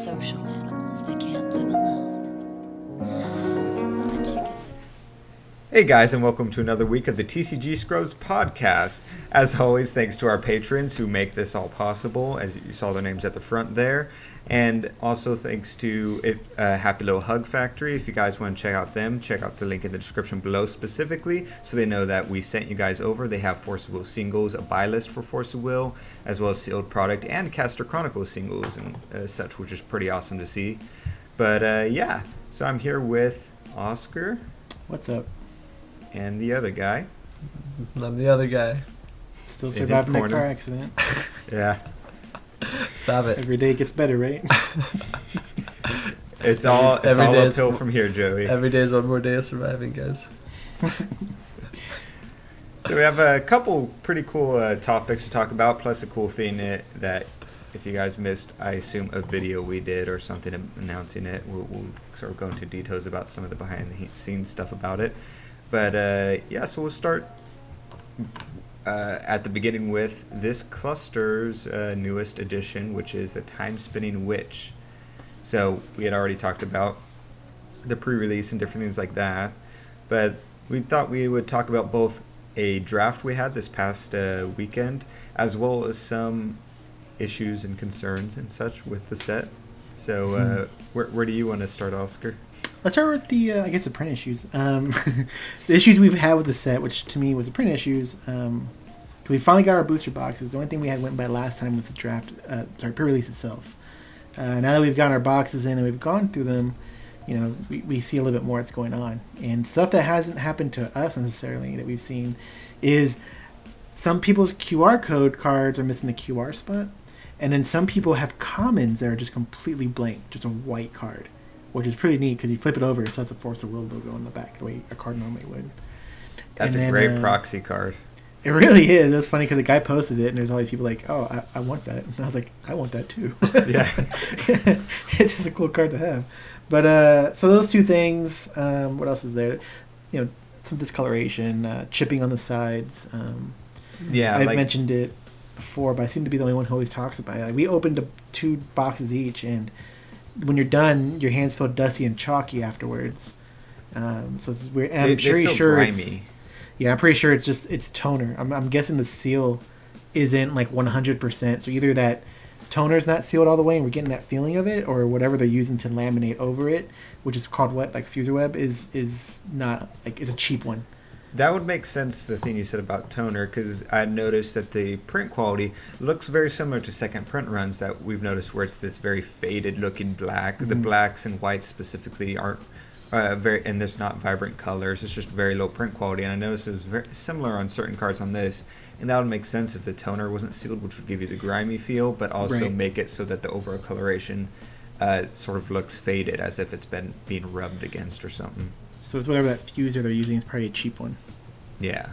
social animals that can't live alone. But you can. Hey guys, and welcome to another week of the TCG Scrubs podcast. As always, thanks to our patrons who make this all possible, as you saw their names at the front there. And also thanks to Happy Little Hug Factory. If you guys want to check out them, check out the link in the description below specifically, so they know that we sent you guys over. They have Force of Will singles, a Buylist for Force of Will, as well as sealed product and Caster Chronicles singles and such, which is pretty awesome to see. But yeah, so I'm here with Oscar. What's up? And the other guy. I'm the other guy. Still surviving that car accident. Yeah. Stop it. Every day gets better, right? It's all uphill from here, Joey. Every day is one more day of surviving, guys. So we have a couple pretty cool topics to talk about, plus a cool thing that if you guys missed, I assume a video we did or something announcing it. We'll sort of go into details about some of the behind-the-scenes stuff about it. But yeah, so we'll start at the beginning with this cluster's newest edition, which is the Time Spinning Witch. So we had already talked about the pre-release and different things like that, but we thought we would talk about both a draft we had this past weekend, as well as some issues and concerns and such with the set. So where do you want to start, Oscar? Let's start with the, I guess, the print issues. The issues we've had with the set, which to me was the print issues. We finally got our booster boxes. The only thing we had went by last time was the draft, pre-release itself. Now that we've gotten our boxes in and we've gone through them, you know, we see a little bit more what's going on. And stuff that hasn't happened to us necessarily that we've seen is some people's QR code cards are missing the QR spot. And then some people have commons that are just completely blank, just a white card, which is pretty neat because you flip it over, so that's a Force of Will logo on the back, the way a card normally would. That's a great proxy card. It really is. It was funny because the guy posted it, and there's all these people like, "Oh, I want that," and I was like, "I want that too." Yeah, it's just a cool card to have. But so those two things. What else is there? You know, some discoloration, chipping on the sides. Yeah, I've mentioned it before, but I seem to be the only one who always talks about it. Like, we opened 2 boxes each, and when you're done, your hands feel dusty and chalky afterwards. So it's weird. And I'm pretty sure grimy. I'm pretty sure it's toner. I'm guessing the seal isn't like 100%. So either that toner's not sealed all the way and we're getting that feeling of it, or whatever they're using to laminate over it, which is called fuser web, is not, like, it's a cheap one. That would make sense, the thing you said about toner, because I noticed that the print quality looks very similar to second print runs that we've noticed, where it's this very faded looking black. Mm-hmm. The blacks and whites specifically aren't and there's not vibrant colors. It's just very low print quality, and I noticed it was very similar on certain cards on this, and that would make sense if the toner wasn't sealed, which would give you the grimy feel, but also make it so that the overall coloration sort of looks faded, as if it's been being rubbed against or something. So it's whatever that fuser they're using is probably a cheap one. Yeah.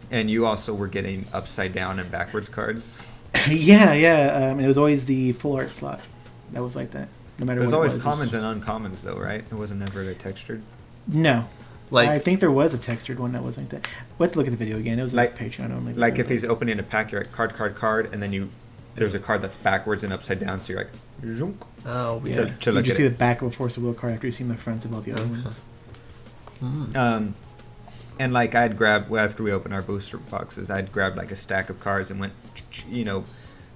And you also were getting upside down and backwards cards? Yeah. It was always the full art slot. That was like that. No matter what it was. There's always commons and uncommons, though, right? It wasn't never a textured? No. I think there was a textured one that was like that. We'll have to look at the video again. It was like Patreon only. Like if he's opening a pack, you're like card, and then there's a card that's backwards and upside down, so you're like, zoom. Oh, yeah. You just see the back of a Force of Will card after you've seen the fronts of all the other ones. And like I'd grabbed, after we opened our booster boxes, I'd grabbed like a stack of cards and went,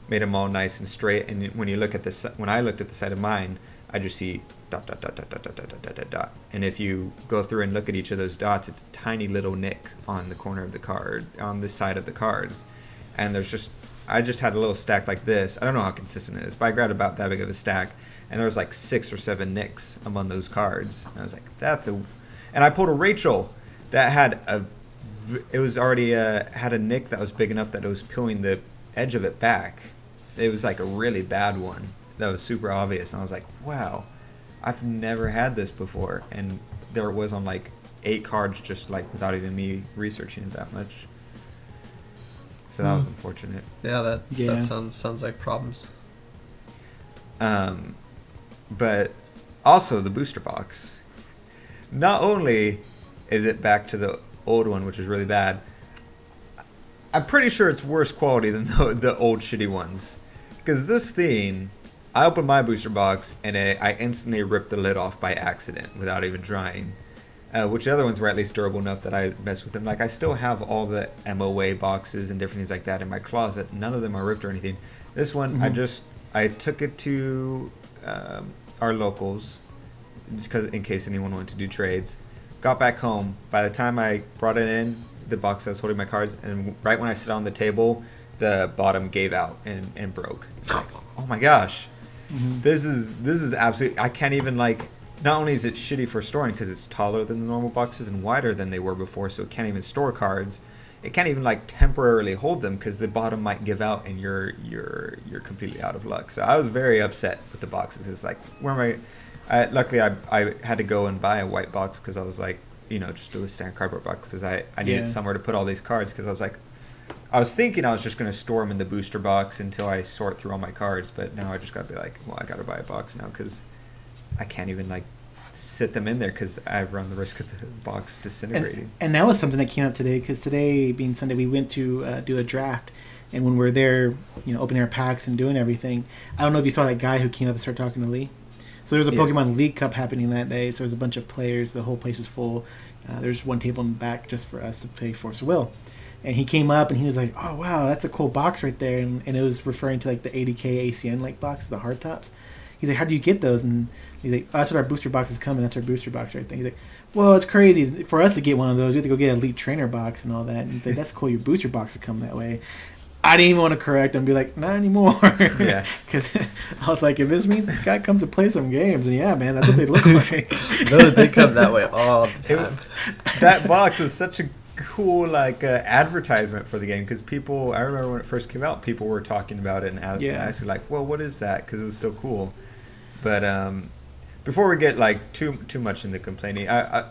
made them all nice and straight. And when you look at this, when I looked at the side of mine, I just see ... And if you go through and look at each of those dots, it's a tiny little nick on the corner of the card, on the side of the cards. And I just had a little stack like this. I don't know how consistent it is, but I grabbed about that big of a stack, and there was like 6 or 7 nicks among those cards. And I was like, and I pulled a Rachel that had had a nick that was big enough that it was peeling the edge of it back. It was like a really bad one that was super obvious, and I was like, wow, I've never had this before. And there it was on like 8 cards, just like without even me researching it that much. So that was unfortunate. Yeah, that sounds like problems. But also the booster box. Not only is it back to the old one, which is really bad, I'm pretty sure it's worse quality than the old shitty ones. Because this thing I opened my booster box and I instantly ripped the lid off by accident without even trying. Which the other ones were at least durable enough that I messed with them. Like I still have all the MOA boxes and different things like that in my closet. None of them are ripped or anything. This one, I took it to our locals because in case anyone wanted to do trades. Got back home. By the time I brought it in, the box I was holding my cards, and right when I sit on the table, the bottom gave out and broke. Like, oh my gosh, this is absolutely. I can't even like. Not only is it shitty for storing because it's taller than the normal boxes and wider than they were before, so it can't even store cards. It can't even like temporarily hold them because the bottom might give out and you're completely out of luck. So I was very upset with the boxes. It's like, where am I? Luckily, I had to go and buy a white box because I was like, just do a standard cardboard box because I needed somewhere to put all these cards because I was like, I was thinking I was just going to store them in the booster box until I sort through all my cards, but now I just got to be like, well, I got to buy a box now because I can't even like sit them in there because I run the risk of the box disintegrating. And that was something that came up today because today, being Sunday, we went to do a draft. And when we're there, opening our packs and doing everything, I don't know if you saw that guy who came up and started talking to Lee. So there was a Pokemon League Cup happening that day. So there's a bunch of players. The whole place is full. There's one table in the back just for us to play Force of Will. And he came up and he was like, "Oh wow, that's a cool box right there." And it was referring to like the 80K ACN like box, the hard tops. He's like, "How do you get those?" And he's like, "Oh, that's what our booster box is coming. That's our booster box right there." He's like, "Well, it's crazy for us to get one of those. We have to go get an Elite Trainer box and all that." And he's like, "That's cool. Your booster box is coming that way." I didn't even want to correct him and be like, "Not anymore." Yeah. Because I was like, if this means this guy comes to play some games, and yeah, man, that's what they look like. No, they come that way all the time. That box was such a cool like advertisement for the game because people, I remember when it first came out, people were talking about it and asking like, well, what is that? Because it was so cool. But before we get like too much into complaining,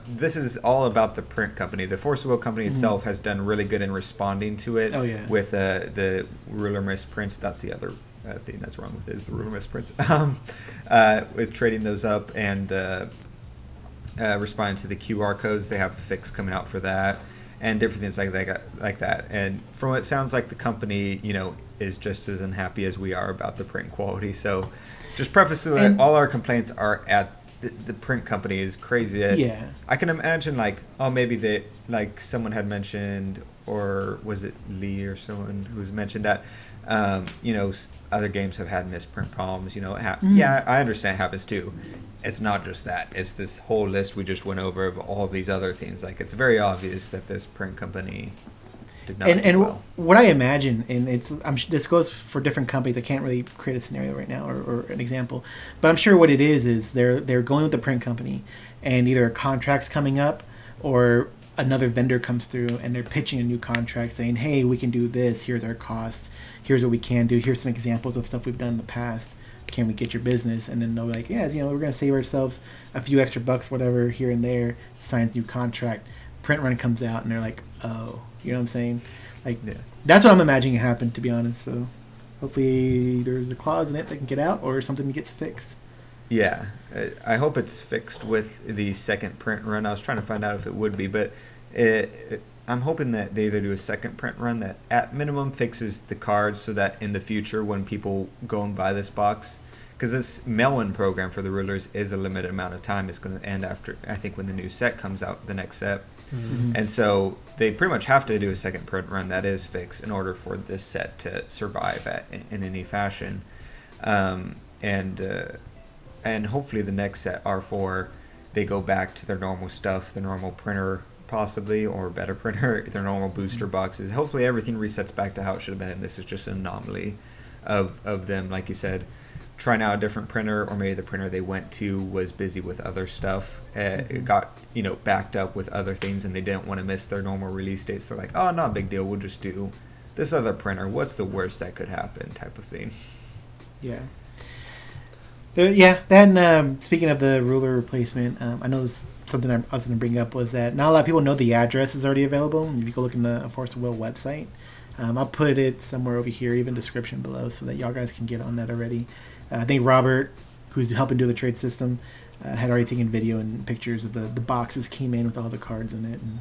this is all about the print company. The Force of Will company itself has done really good in responding to it. Oh, yeah. With the ruler misprints. That's the other thing that's wrong with it is the ruler misprints. With trading those up and responding to the QR codes, they have a fix coming out for that. And different things like that. And from what it sounds like, the company, is just as unhappy as we are about the print quality. So, just preface that all our complaints are at the print company is crazy. That I can imagine maybe someone had mentioned, or was it Lee or someone who's mentioned that, other games have had misprint problems. Yeah, I understand it happens too. It's not just that. It's this whole list we just went over of all these other things. Like, it's very obvious that this print company did not do well. What I imagine, and this goes for different companies. I can't really create a scenario right now or an example, but I'm sure what it is they're going with the print company, and either a contract's coming up or another vendor comes through and they're pitching a new contract saying, "Hey, we can do this. Here's our costs. Here's what we can do. Here's some examples of stuff we've done in the past. Can we get your business?" And then they're like, "Yeah, we're going to save ourselves a few extra bucks, whatever, here and there." Signs new contract. Print run comes out, and they're like, "Oh," you know what I'm saying? That's what I'm imagining happened, to be honest. So hopefully there's a clause in it that can get out, or something gets fixed. Yeah, I hope it's fixed with the second print run. I was trying to find out if it would be, but I'm hoping that they either do a second print run that at minimum fixes the cards so that in the future when people go and buy this box, because this mail-in program for the rulers is a limited amount of time. It's going to end after, I think, when the new set comes out, the next set. Mm-hmm. And so they pretty much have to do a second print run that is fixed in order for this set to survive in any fashion. And hopefully the next set, R4, they go back to their normal stuff, the normal printer possibly, or better printer, their normal booster boxes. Hopefully everything resets back to how it should have been. This is just an anomaly of them, like you said, trying out a different printer, or maybe the printer they went to was busy with other stuff. It got backed up with other things, and they didn't want to miss their normal release dates. They're like, "Oh, not a big deal. We'll just do this other printer. What's the worst that could happen?" type of thing. Yeah. Then speaking of the ruler replacement, I know something I was going to bring up was that not a lot of people know the address is already available. If you go look in the Force of Will website, I'll put it somewhere over here, even description below, so that y'all guys can get on that already. I think Robert, who's helping do the trade system, had already taken video and pictures of the boxes came in with all the cards in it. And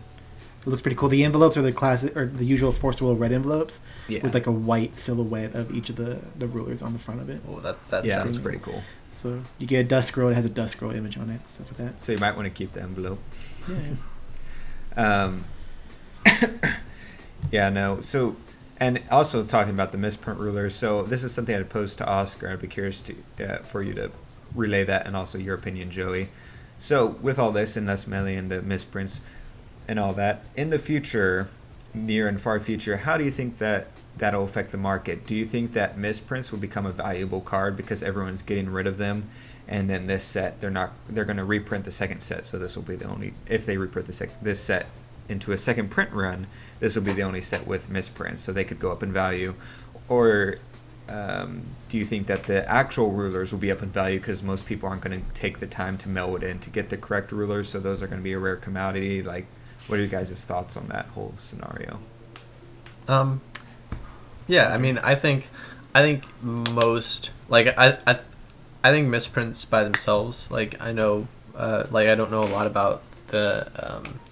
It looks pretty cool. The envelopes are the classic or the usual Force Wheel red envelopes Yeah. with like a white silhouette of each of the rulers on the front of it. Oh, that Yeah, sounds that's pretty cool. So you get a Dust Scroll. It has a Dust Scroll image on it. Stuff like that. So you might want to keep the envelope. Yeah. Yeah, no. So, and also talking about the misprint rulers. So this is something I'd pose to Oscar. I'd be curious for you to relay that and also your opinion, Joey. So with all this and us mailing in the misprints and all that, in the future, near and far future, how do you think that that'll affect the market? Do you think that misprints will become a valuable card because everyone's getting rid of them? And then this set, they're going to reprint the second set. So this will be the only, if they reprint this set into a second print run, this will be the only set with misprints, so they could go up in value. Or do you think that the actual rulers will be up in value because most people aren't going to take the time to mail it in to get the correct rulers, so those are going to be a rare commodity? Like, what are you guys' thoughts on that whole scenario? Yeah, I mean, I think most, like, I think misprints by themselves, like, I know, like, I don't know a lot about the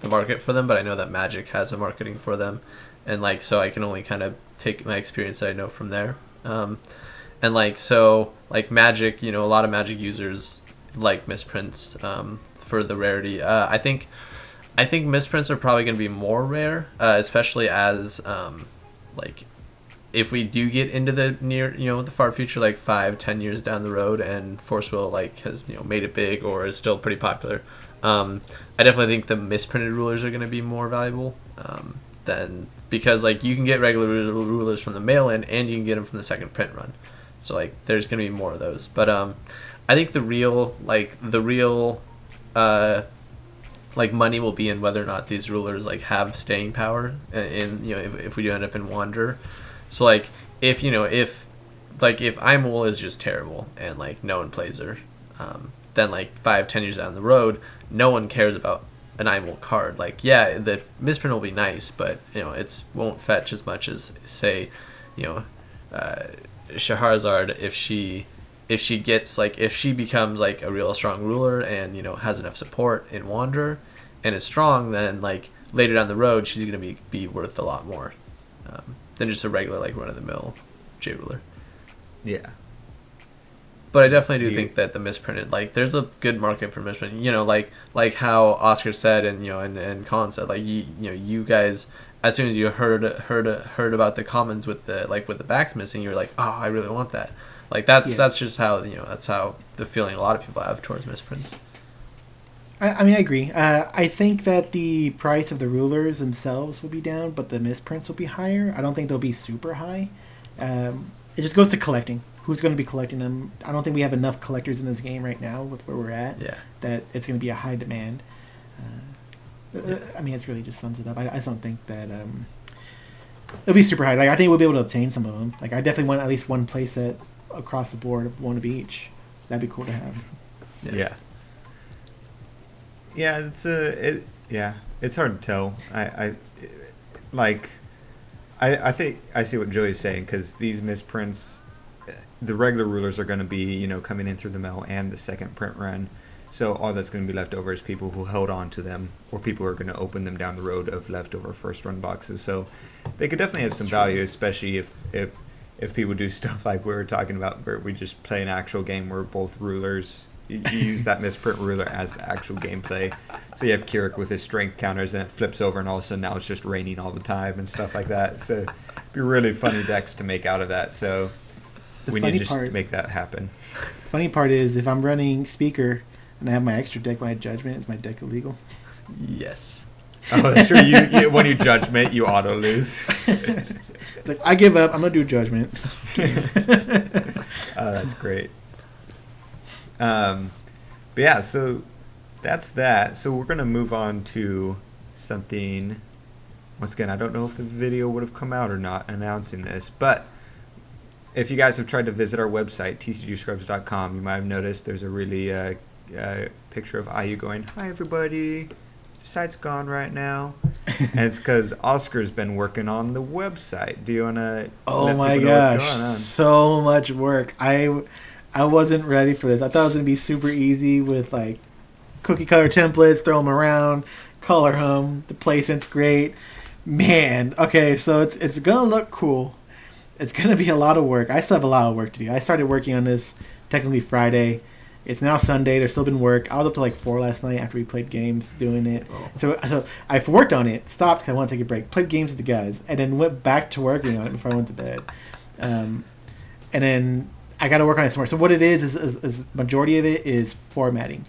market for them, but I know that Magic has a marketing for them, and like, so I can only kind of take my experience that I know from there. And like, so like Magic, you know, a lot of Magic users like misprints for the rarity. I think misprints are probably going to be more rare, especially as like, if we do get into the near, you know, the far future, like 5-10 years down the road, and Force Wheel like has, you know, made it big or is still pretty popular, I definitely think the misprinted rulers are going to be more valuable than, because like you can get regular rulers from the mail-in and you can get them from the second print run, so like there's going to be more of those. But I think the real like money will be in whether or not these rulers like have staying power in, you know, if we do end up in Wanderer. So like if Aimul is just terrible and like no one plays her, then like 5-10 years down the road, no one cares about an Aimul card. Like, yeah, the misprint will be nice, but you know, it's won't fetch as much as, say, you know, Shahrazad if she gets like, if she becomes like a real strong ruler and, you know, has enough support in Wanderer and is strong, then like later down the road she's gonna be worth a lot more than just a regular like run of the mill J ruler. Yeah. But I definitely do think that the misprinted, like, there's a good market for misprint. You know, like how Oscar said, and you know, and Colin said, like, you know, you guys, as soon as you heard about the commons with the backs missing, you're like, oh, I really want that. Like that's just how, you know, that's how the feeling a lot of people have towards misprints. I mean, I agree. I think that the price of the rulers themselves will be down, but the misprints will be higher. I don't think they'll be super high. It just goes to collecting. Who's going to be collecting them? I don't think we have enough collectors in this game right now with where we're at. Yeah. That it's going to be a high demand. I mean, it really just sums it up. I just don't think that it'll be super high. Like, I think we'll be able to obtain some of them. Like, I definitely want at least one playset across the board of one of each. That'd be cool to have. Yeah. Yeah, it's hard to tell. I think I see what Joey's saying, because these misprints, the regular rulers are going to be, you know, coming in through the mail and the second print run. So all that's going to be left over is people who held on to them, or people who are going to open them down the road of leftover first run boxes. So they could definitely have some value, especially if people do stuff like we were talking about, where we just play an actual game where both rulers, you use that misprint ruler as the actual gameplay. So you have Kirik with his strength counters, and it flips over, and all of a sudden now it's just raining all the time and stuff like that. So it'd be really funny decks to make out of that. So we need to just make that happen. Funny part is, if I'm running Speaker and I have my extra deck, my Judgment, is my deck illegal? Yes. Oh, that's true. You when you Judgment, you auto lose. It's like, I give up. I'm gonna do Judgment. Oh, that's great. But yeah, so that's that. So we're gonna move on to something. Once again, I don't know if the video would have come out or not announcing this, but if you guys have tried to visit our website, tcgscrubs.com, you might have noticed there's a really picture of IU going, "Hi everybody, the site's gone right now," and it's because Oscar's been working on the website. Do you wanna? Oh my gosh, so much work. I wasn't ready for this. I thought it was gonna be super easy with like cookie cutter templates, throw them around, color them. The placement's great. Man, okay, so it's gonna look cool. It's gonna be a lot of work. I still have a lot of work to do. I started working on this technically Friday. It's now Sunday. There's still been work. I was up to like 4 last night after we played games doing it. Oh. So I've worked on it, stopped because I want to take a break, played games with the guys, and then went back to working on it before I went to bed. And then I got to work on it some more. So what it is majority of it is formatting.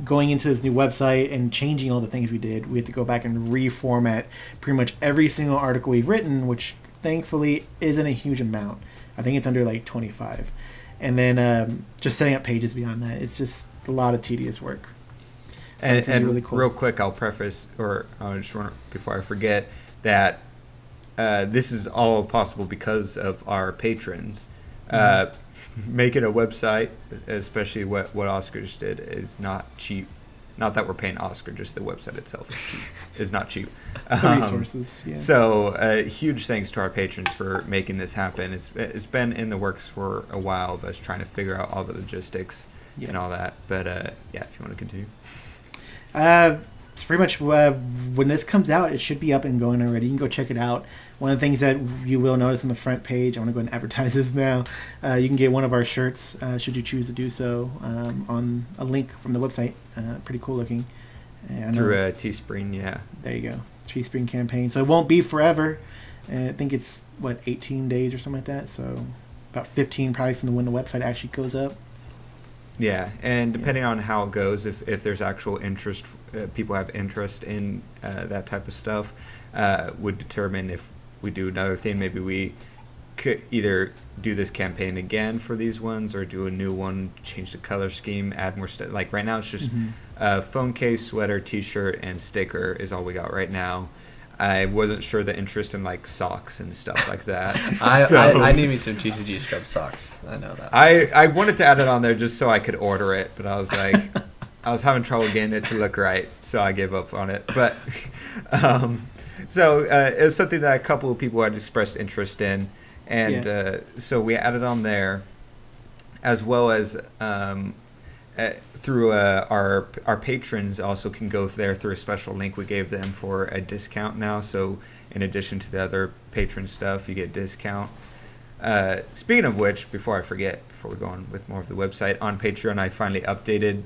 Going into this new website and changing all the things we did, we had to go back and reformat pretty much every single article we've written, which thankfully isn't a huge amount. I think it's under like 25. And then just setting up pages beyond that. It's just a lot of tedious work. And really cool. Real quick, I'll preface, or I just want before I forget, that this is all possible because of our patrons. Making a website, especially what Oscar just did, is not cheap. Not that we're paying Oscar, just the website itself is cheap. Is not cheap. The resources, yeah. So huge thanks to our patrons for making this happen. It's been in the works for a while of us trying to figure out all the logistics and all that. But yeah, if you want to continue. It's pretty much when this comes out, it should be up and going already. You can go check it out. One of the things that you will notice on the front page, I want to go ahead and advertise this now. You can get one of our shirts, should you choose to do so, on a link from the website. Pretty cool looking. Through Teespring, yeah. There you go. Teespring campaign. So it won't be forever. I think it's, 18 days or something like that. So about 15 probably from when the website actually goes up. Yeah, and depending on how it goes, if there's actual interest, people have interest in that type of stuff, would determine if we do another thing. Maybe we could either do this campaign again for these ones or do a new one, change the color scheme, add more stuff. Like right now it's just phone case, sweater, t-shirt, and sticker is all we got right now. I wasn't sure the interest in like socks and stuff like that. I need me some TCG scrub socks. I know that. I wanted to add it on there just so I could order it, but I was like, I was having trouble getting it to look right, so I gave up on it. But so it was something that a couple of people had expressed interest in, and so we added on there, as well as through our patrons also can go there through a special link we gave them for a discount now. So in addition to the other patron stuff, you get discount. Speaking of which, before I forget, before we go on with more of the website, on Patreon I finally updated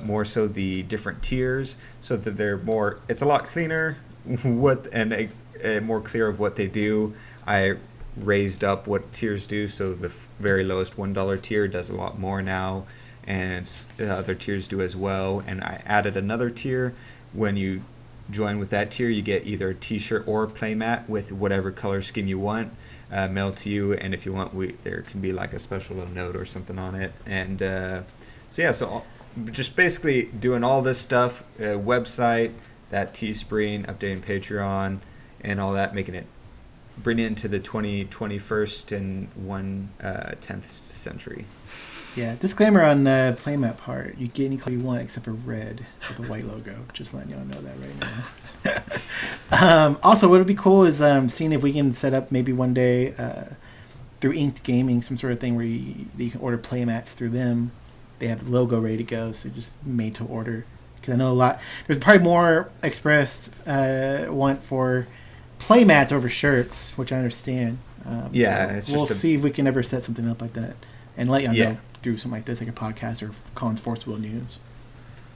more so the different tiers so that they're more, it's a lot cleaner and more clear of what they do. I raised up what tiers do, so the very lowest $1 tier does a lot more now, and other tiers do as well. And I added another tier. When you join with that tier, you get either a t-shirt or a playmat with whatever color scheme you want mailed to you, and if you want, there can be like a special little note or something on it. And so just basically doing all this stuff, website, that Teespring, updating Patreon, and all that, bringing it into the 21st and 1/10th century. Yeah, disclaimer on the playmat part. You get any color you want except for red with a white logo. Just letting y'all know that right now. Also, what would be cool is seeing if we can set up maybe one day through Inked Gaming some sort of thing where you can order playmats through them. They have the logo ready to go, so just made to order. Because I know there's probably more expressed want for playmats over shirts, which I understand. We'll see if we can ever set something up like that and let y'all know through something like this, like a podcast or Colin's Forceful News.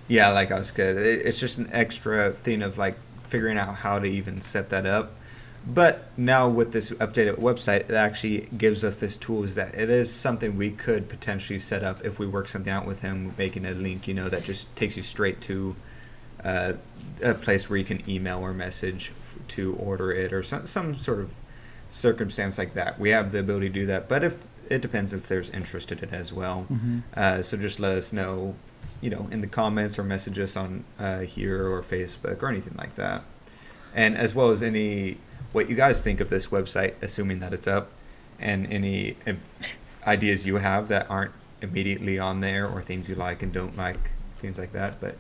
Yeah, like I was good. It's just an extra thing of like figuring out how to even set that up. But now with this updated website, it actually gives us this tools that it is something we could potentially set up if we work something out with him, making a link, that just takes you straight to a place where you can email or message to order it or some sort of circumstance like that. We have the ability to do that, but it depends if there's interest in it as well. So just let us know, in the comments or message us on here or Facebook or anything like that. And as well as what you guys think of this website, assuming that it's up, and any ideas you have that aren't immediately on there or things you like and don't like, things like that. But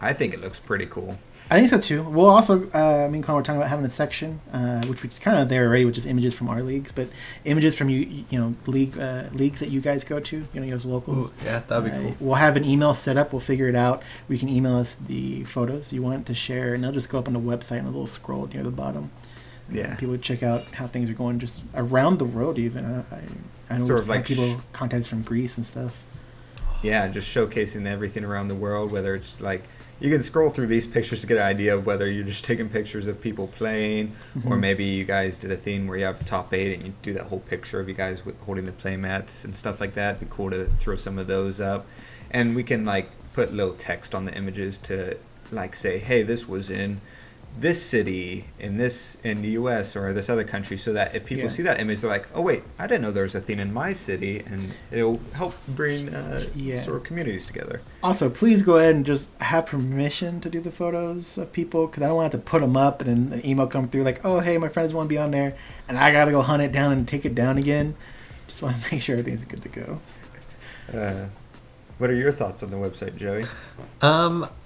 I think it looks pretty cool. I think so too. We'll also, me and Colin were talking about having a section, which is kind of there already, which is images from our leagues, but images from leagues that you guys go to, you as locals. Ooh, yeah, that'd be cool. We'll have an email set up. We'll figure it out. We can email us the photos you want to share, and they'll just go up on the website and a little scroll near the bottom. Yeah. People would check out how things are going just around the world. Even I know Sort of like people contacts from Greece and stuff. Yeah, just showcasing everything around the world, whether it's like you can scroll through these pictures to get an idea of whether you're just taking pictures of people playing, or maybe you guys did a thing where you have top 8 and you do that whole picture of you guys holding the play mats and stuff like that. It'd be cool to throw some of those up. And we can like put little text on the images to like say, hey, this was in this city in the US or this other country, so that if people see that image, they're like, oh wait, I didn't know there was a thing in my city, and it'll help bring sort of communities together. Also, please go ahead and just have permission to do the photos of people, because I don't want to put them up and then the email come through like, oh hey, my friends want to be on there, and I gotta go hunt it down and take it down again. Just want to make sure everything's good to go. What are your thoughts on the website, Joey?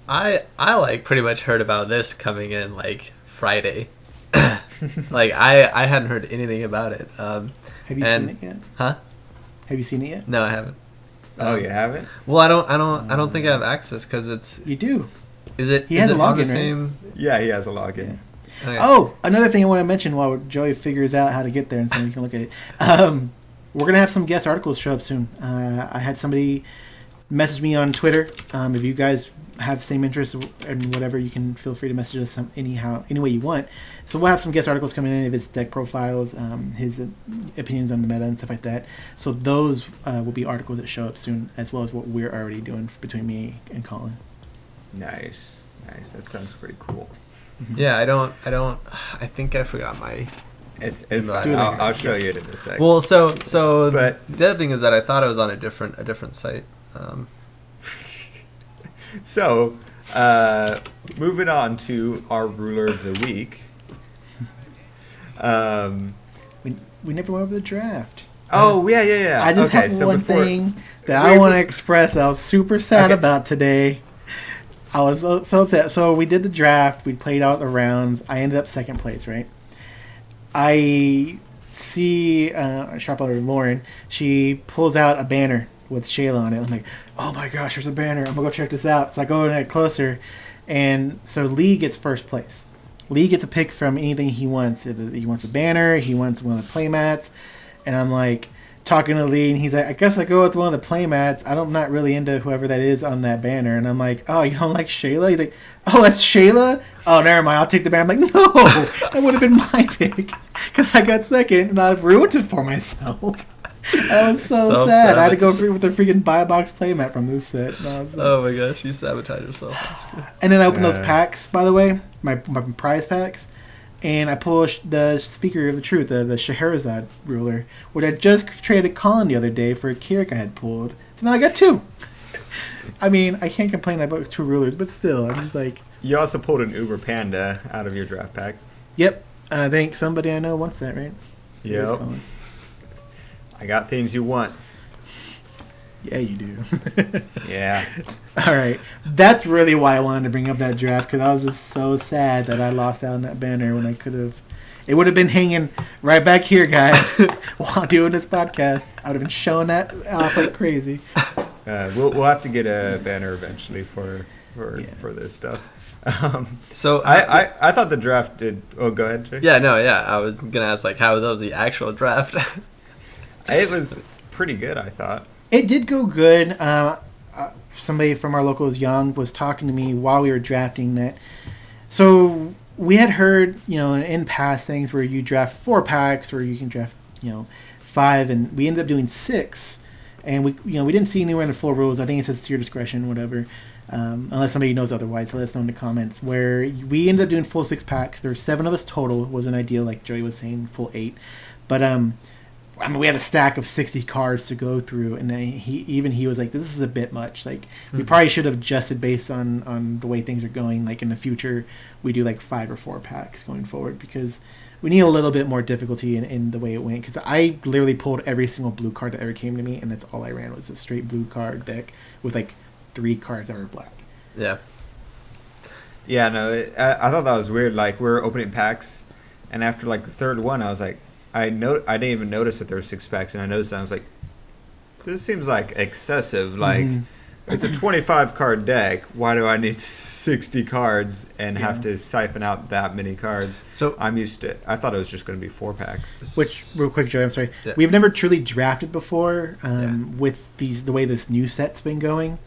I like pretty much heard about this coming in like Friday. Like I hadn't heard anything about it. Have you seen it yet? Huh? Have you seen it yet? No, I haven't. Oh, you haven't? Well, I don't think I have access because it's. You do. Is it? He has is a it on the login, right? same? Yeah, he has a login. Yeah. Okay. Oh, another thing I want to mention while Joey figures out how to get there and so we can look at it. We're gonna have some guest articles show up soon. I had somebody message me on Twitter. If you guys have the same interest in whatever, you can feel free to message us any way you want. So we'll have some guest articles coming in, if it's deck profiles, his opinions on the meta and stuff like that. So those will be articles that show up soon, as well as what we're already doing between me and Colin. Nice. That sounds pretty cool. Yeah, I think I forgot my. It's I'll show you it in a second. Well, so But- the other thing is that I thought I was on a different site. So, moving on to our ruler of the week. We never went over the draft. Oh, yeah. I just have one thing that I want to express that I was super sad about today. I was so upset. So we did the draft. We played out the rounds. I ended up second place, right? I see Sharp Elder Lauren. She pulls out a banner with Shayla on it. I'm like, oh my gosh, there's a banner. I'm going to go check this out. So I go in closer. And so Lee gets first place. Lee gets a pick from anything he wants. He wants a banner. He wants one of the playmats. And I'm like talking to Lee, and he's like, I guess I go with one of the playmats. I'm not really into whoever that is on that banner. And I'm like, oh, you don't like Shayla? He's like, oh, that's Shayla? Oh, never mind. I'll take the banner. I'm like, no, that would have been my pick. Because I got second, and I ruined it for myself. I was so sad. I had to go with the freaking buy box playmat from this set. Oh my gosh, you sabotaged yourself. That's good. And then I opened those packs, by the way, my prize packs, and I pushed the Speaker of the Truth, the Scheherazade ruler, which I just traded Colin the other day for a Kirik I had pulled. So now I got 2. I mean, I can't complain about 2 rulers, but still, I'm just like... You also pulled an Uber Panda out of your draft pack. Yep. I think somebody I know wants that, right? Yep. I got things you want. Yeah, you do. Yeah. All right. That's really why I wanted to bring up that draft, because I was just so sad that I lost out on that banner when I could have. It would have been hanging right back here, guys, while doing this podcast. I would have been showing that off like crazy. We'll have to get a banner eventually for this stuff. So I thought the draft did. Oh, go ahead, Jay. Yeah, no, yeah. I was gonna ask like how was the actual draft? It was pretty good, I thought. It did go good. Somebody from our locals, Young, was talking to me while we were drafting that. So we had heard, in past things where you draft 4 packs or you can draft, 5, and we ended up doing 6. And we didn't see anywhere in the full rules. I think it says to your discretion, whatever. Unless somebody knows otherwise, so let us know in the comments. Where we ended up doing full 6 packs. There were 7 of us total. It wasn't ideal, like Joey was saying, full 8. But we had a stack of 60 cards to go through, and he was like, this is a bit much. Like, we probably should have adjusted based on the way things are going. Like, in the future, we do like 5 or 4 packs going forward, because we need a little bit more difficulty in the way it went. Because I literally pulled every single blue card that ever came to me, and that's all I ran was a straight blue card deck with like 3 cards that were black. Yeah. Yeah, no, I thought that was weird. Like, we were opening packs, and after like the third one, I was like, I didn't even notice that there were 6 packs, and I noticed that I was like, this seems like excessive. Like, it's a 25 card deck. Why do I need 60 cards and have to siphon out that many cards? So I'm used to. I thought it was just going to be 4 packs. Which, real quick, Joey, I'm sorry. Yeah. We've never truly drafted before with the way this new set's been going.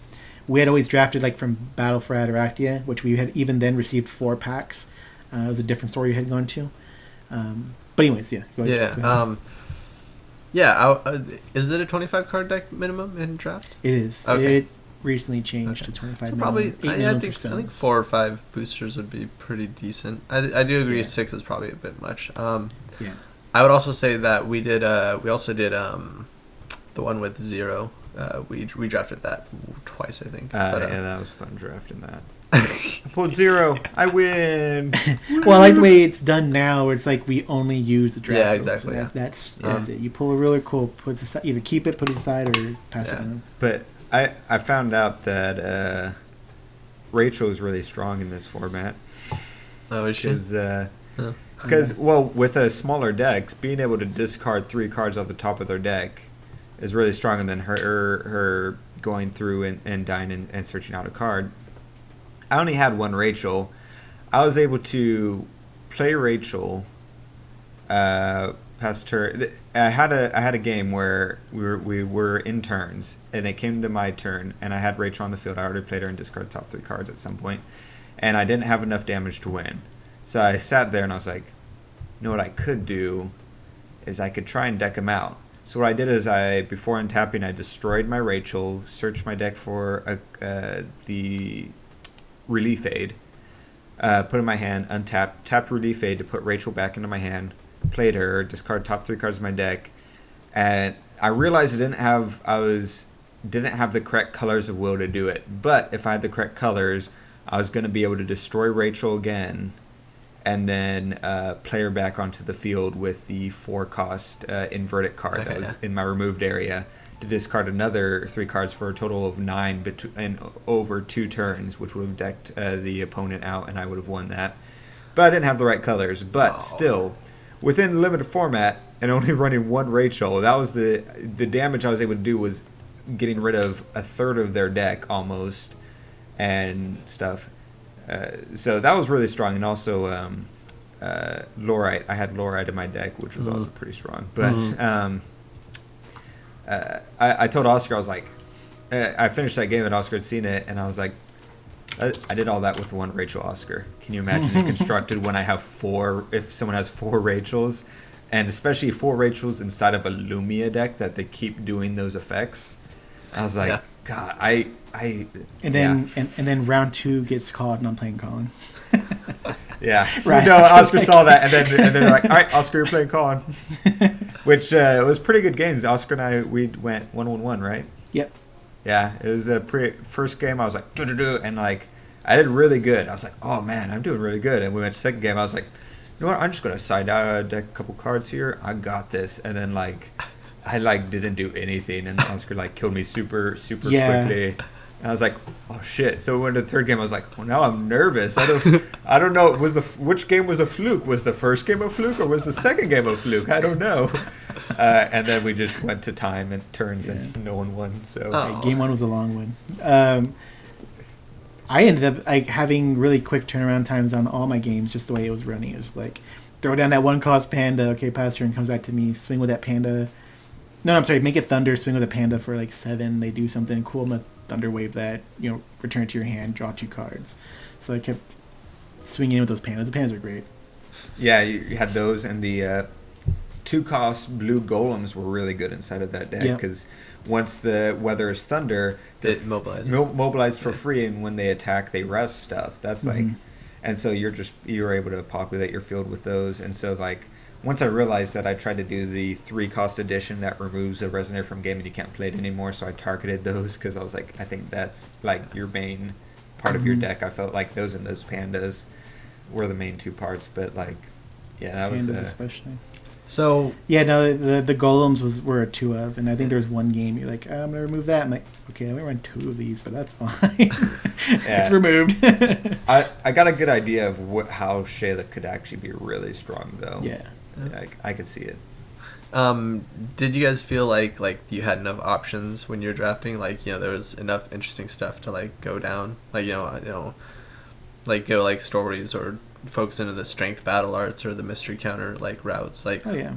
We had always drafted like from Battle for Ataraktia, which we had even then received 4 packs. It was a different story we had gone to. But anyways, yeah. Go ahead. Is it a 25 card deck minimum in draft? It is. Okay. It recently changed to 25. So probably, minimum, I think 4 or 5 boosters would be pretty decent. I do agree 6 is probably a bit much. Yeah. I would also say that we also did the one with 0. We drafted that twice, I think. Yeah, that was fun drafting that. I pulled 0. I win. Well, I like the way it's done now. Where it's like we only use the draft. Yeah, roll, exactly. So that's it. You pull a really cool. Either keep it, put it aside, or pass it on. But I found out that Rachel is really strong in this format. Oh, is she? Because well, with a smaller deck, being able to discard 3 cards off the top of their deck is really strong, and then her going through and dying and searching out a card. I only had 1 Rachel. I was able to play Rachel past her. I had a game where we were in turns, and it came to my turn, and I had Rachel on the field. I already played her and discarded top 3 cards at some point, and I didn't have enough damage to win. So I sat there and I was like, you know what I could do is I could try and deck him out. So what I did is before untapping, I destroyed my Rachel, searched my deck for the Relief Aid, put in my hand, untapped, tapped Relief Aid to put Rachel back into my hand, played her, discard top 3 cards of my deck, and I realized I didn't have the correct colors of will to do it. But if I had the correct colors, I was going to be able to destroy Rachel again, and then play her back onto the field with the 4-cost inverted card that was in my removed area, to discard another 3 cards for a total of 9 over 2 turns, which would have decked the opponent out, and I would have won that. But I didn't have the right colors. But still, within the limited format and only running 1 Rachel, that was the damage I was able to do was getting rid of a third of their deck almost and stuff. So that was really strong. And also Lorite. I had Lorite in my deck, which was also pretty strong. But I told Oscar, I was like, I finished that game and Oscar had seen it, and I was like, I did all that with 1 Rachel, Oscar. Can you imagine it constructed when I have 4, if someone has 4 Rachels, and especially 4 Rachels inside of a Lumia deck that they keep doing those effects? I was like, God, and then round 2 gets called and I'm playing Colin. Yeah. Right. No, Oscar saw that, and then they're like, all right, Oscar, you're playing Colin. Which was pretty good games. Oscar and I, we went 1-1-1, right? Yep. Yeah, it was a first game. I was like, do, and like, I did really good. I was like, oh man, I'm doing really good. And we went to second game. I was like, you know what? I'm just gonna side deck a couple cards here. I got this. And then like, I like didn't do anything, and Oscar like killed me super quickly. And I was like, oh shit. So we went to the third game. I was like, well, now I'm nervous. I don't know. Which game was a fluke? Was the first game a fluke, or was the second game a fluke? I don't know. And then we just went to time and turns, and no one won. So game 1 was a long one. I ended up like having really quick turnaround times on all my games, just the way it was running. It was like, throw down that 1-cost panda. Okay, pass turn, comes back to me. Swing with that panda. No, I'm sorry. Make it thunder. Swing with a panda for like 7. They do something cool. I'm gonna thunder wave that. Return it to your hand. Draw 2 cards. So I kept swinging in with those pandas. The pandas are great. Yeah, you had those, and the 2-cost blue golems were really good inside of that deck, because once the weather is thunder, it mobilized for free, and when they attack, they rest stuff. That's like, and so you're able to populate your field with those, and so like. Once I realized that, I tried to do the 3-cost edition that removes a resonator from game and you can't play it anymore, so I targeted those because I was like, I think that's like your main part of your deck. I felt like those pandas were the main 2 parts, but like, yeah, that pandas was especially. So Yeah, no, the golems were a 2 of, and I think there was one game you're like, I'm gonna remove that. I'm like, okay, I'm gonna run 2 of these, but that's fine. It's removed. I got a good idea of how Shayla could actually be really strong, though. Yeah. I could see it. did you guys feel like you had enough options when you're drafting? Like, there was enough interesting stuff to like go down. Like, like go like stories or focus into the strength battle arts or the mystery counter like routes. Like, Oh yeah.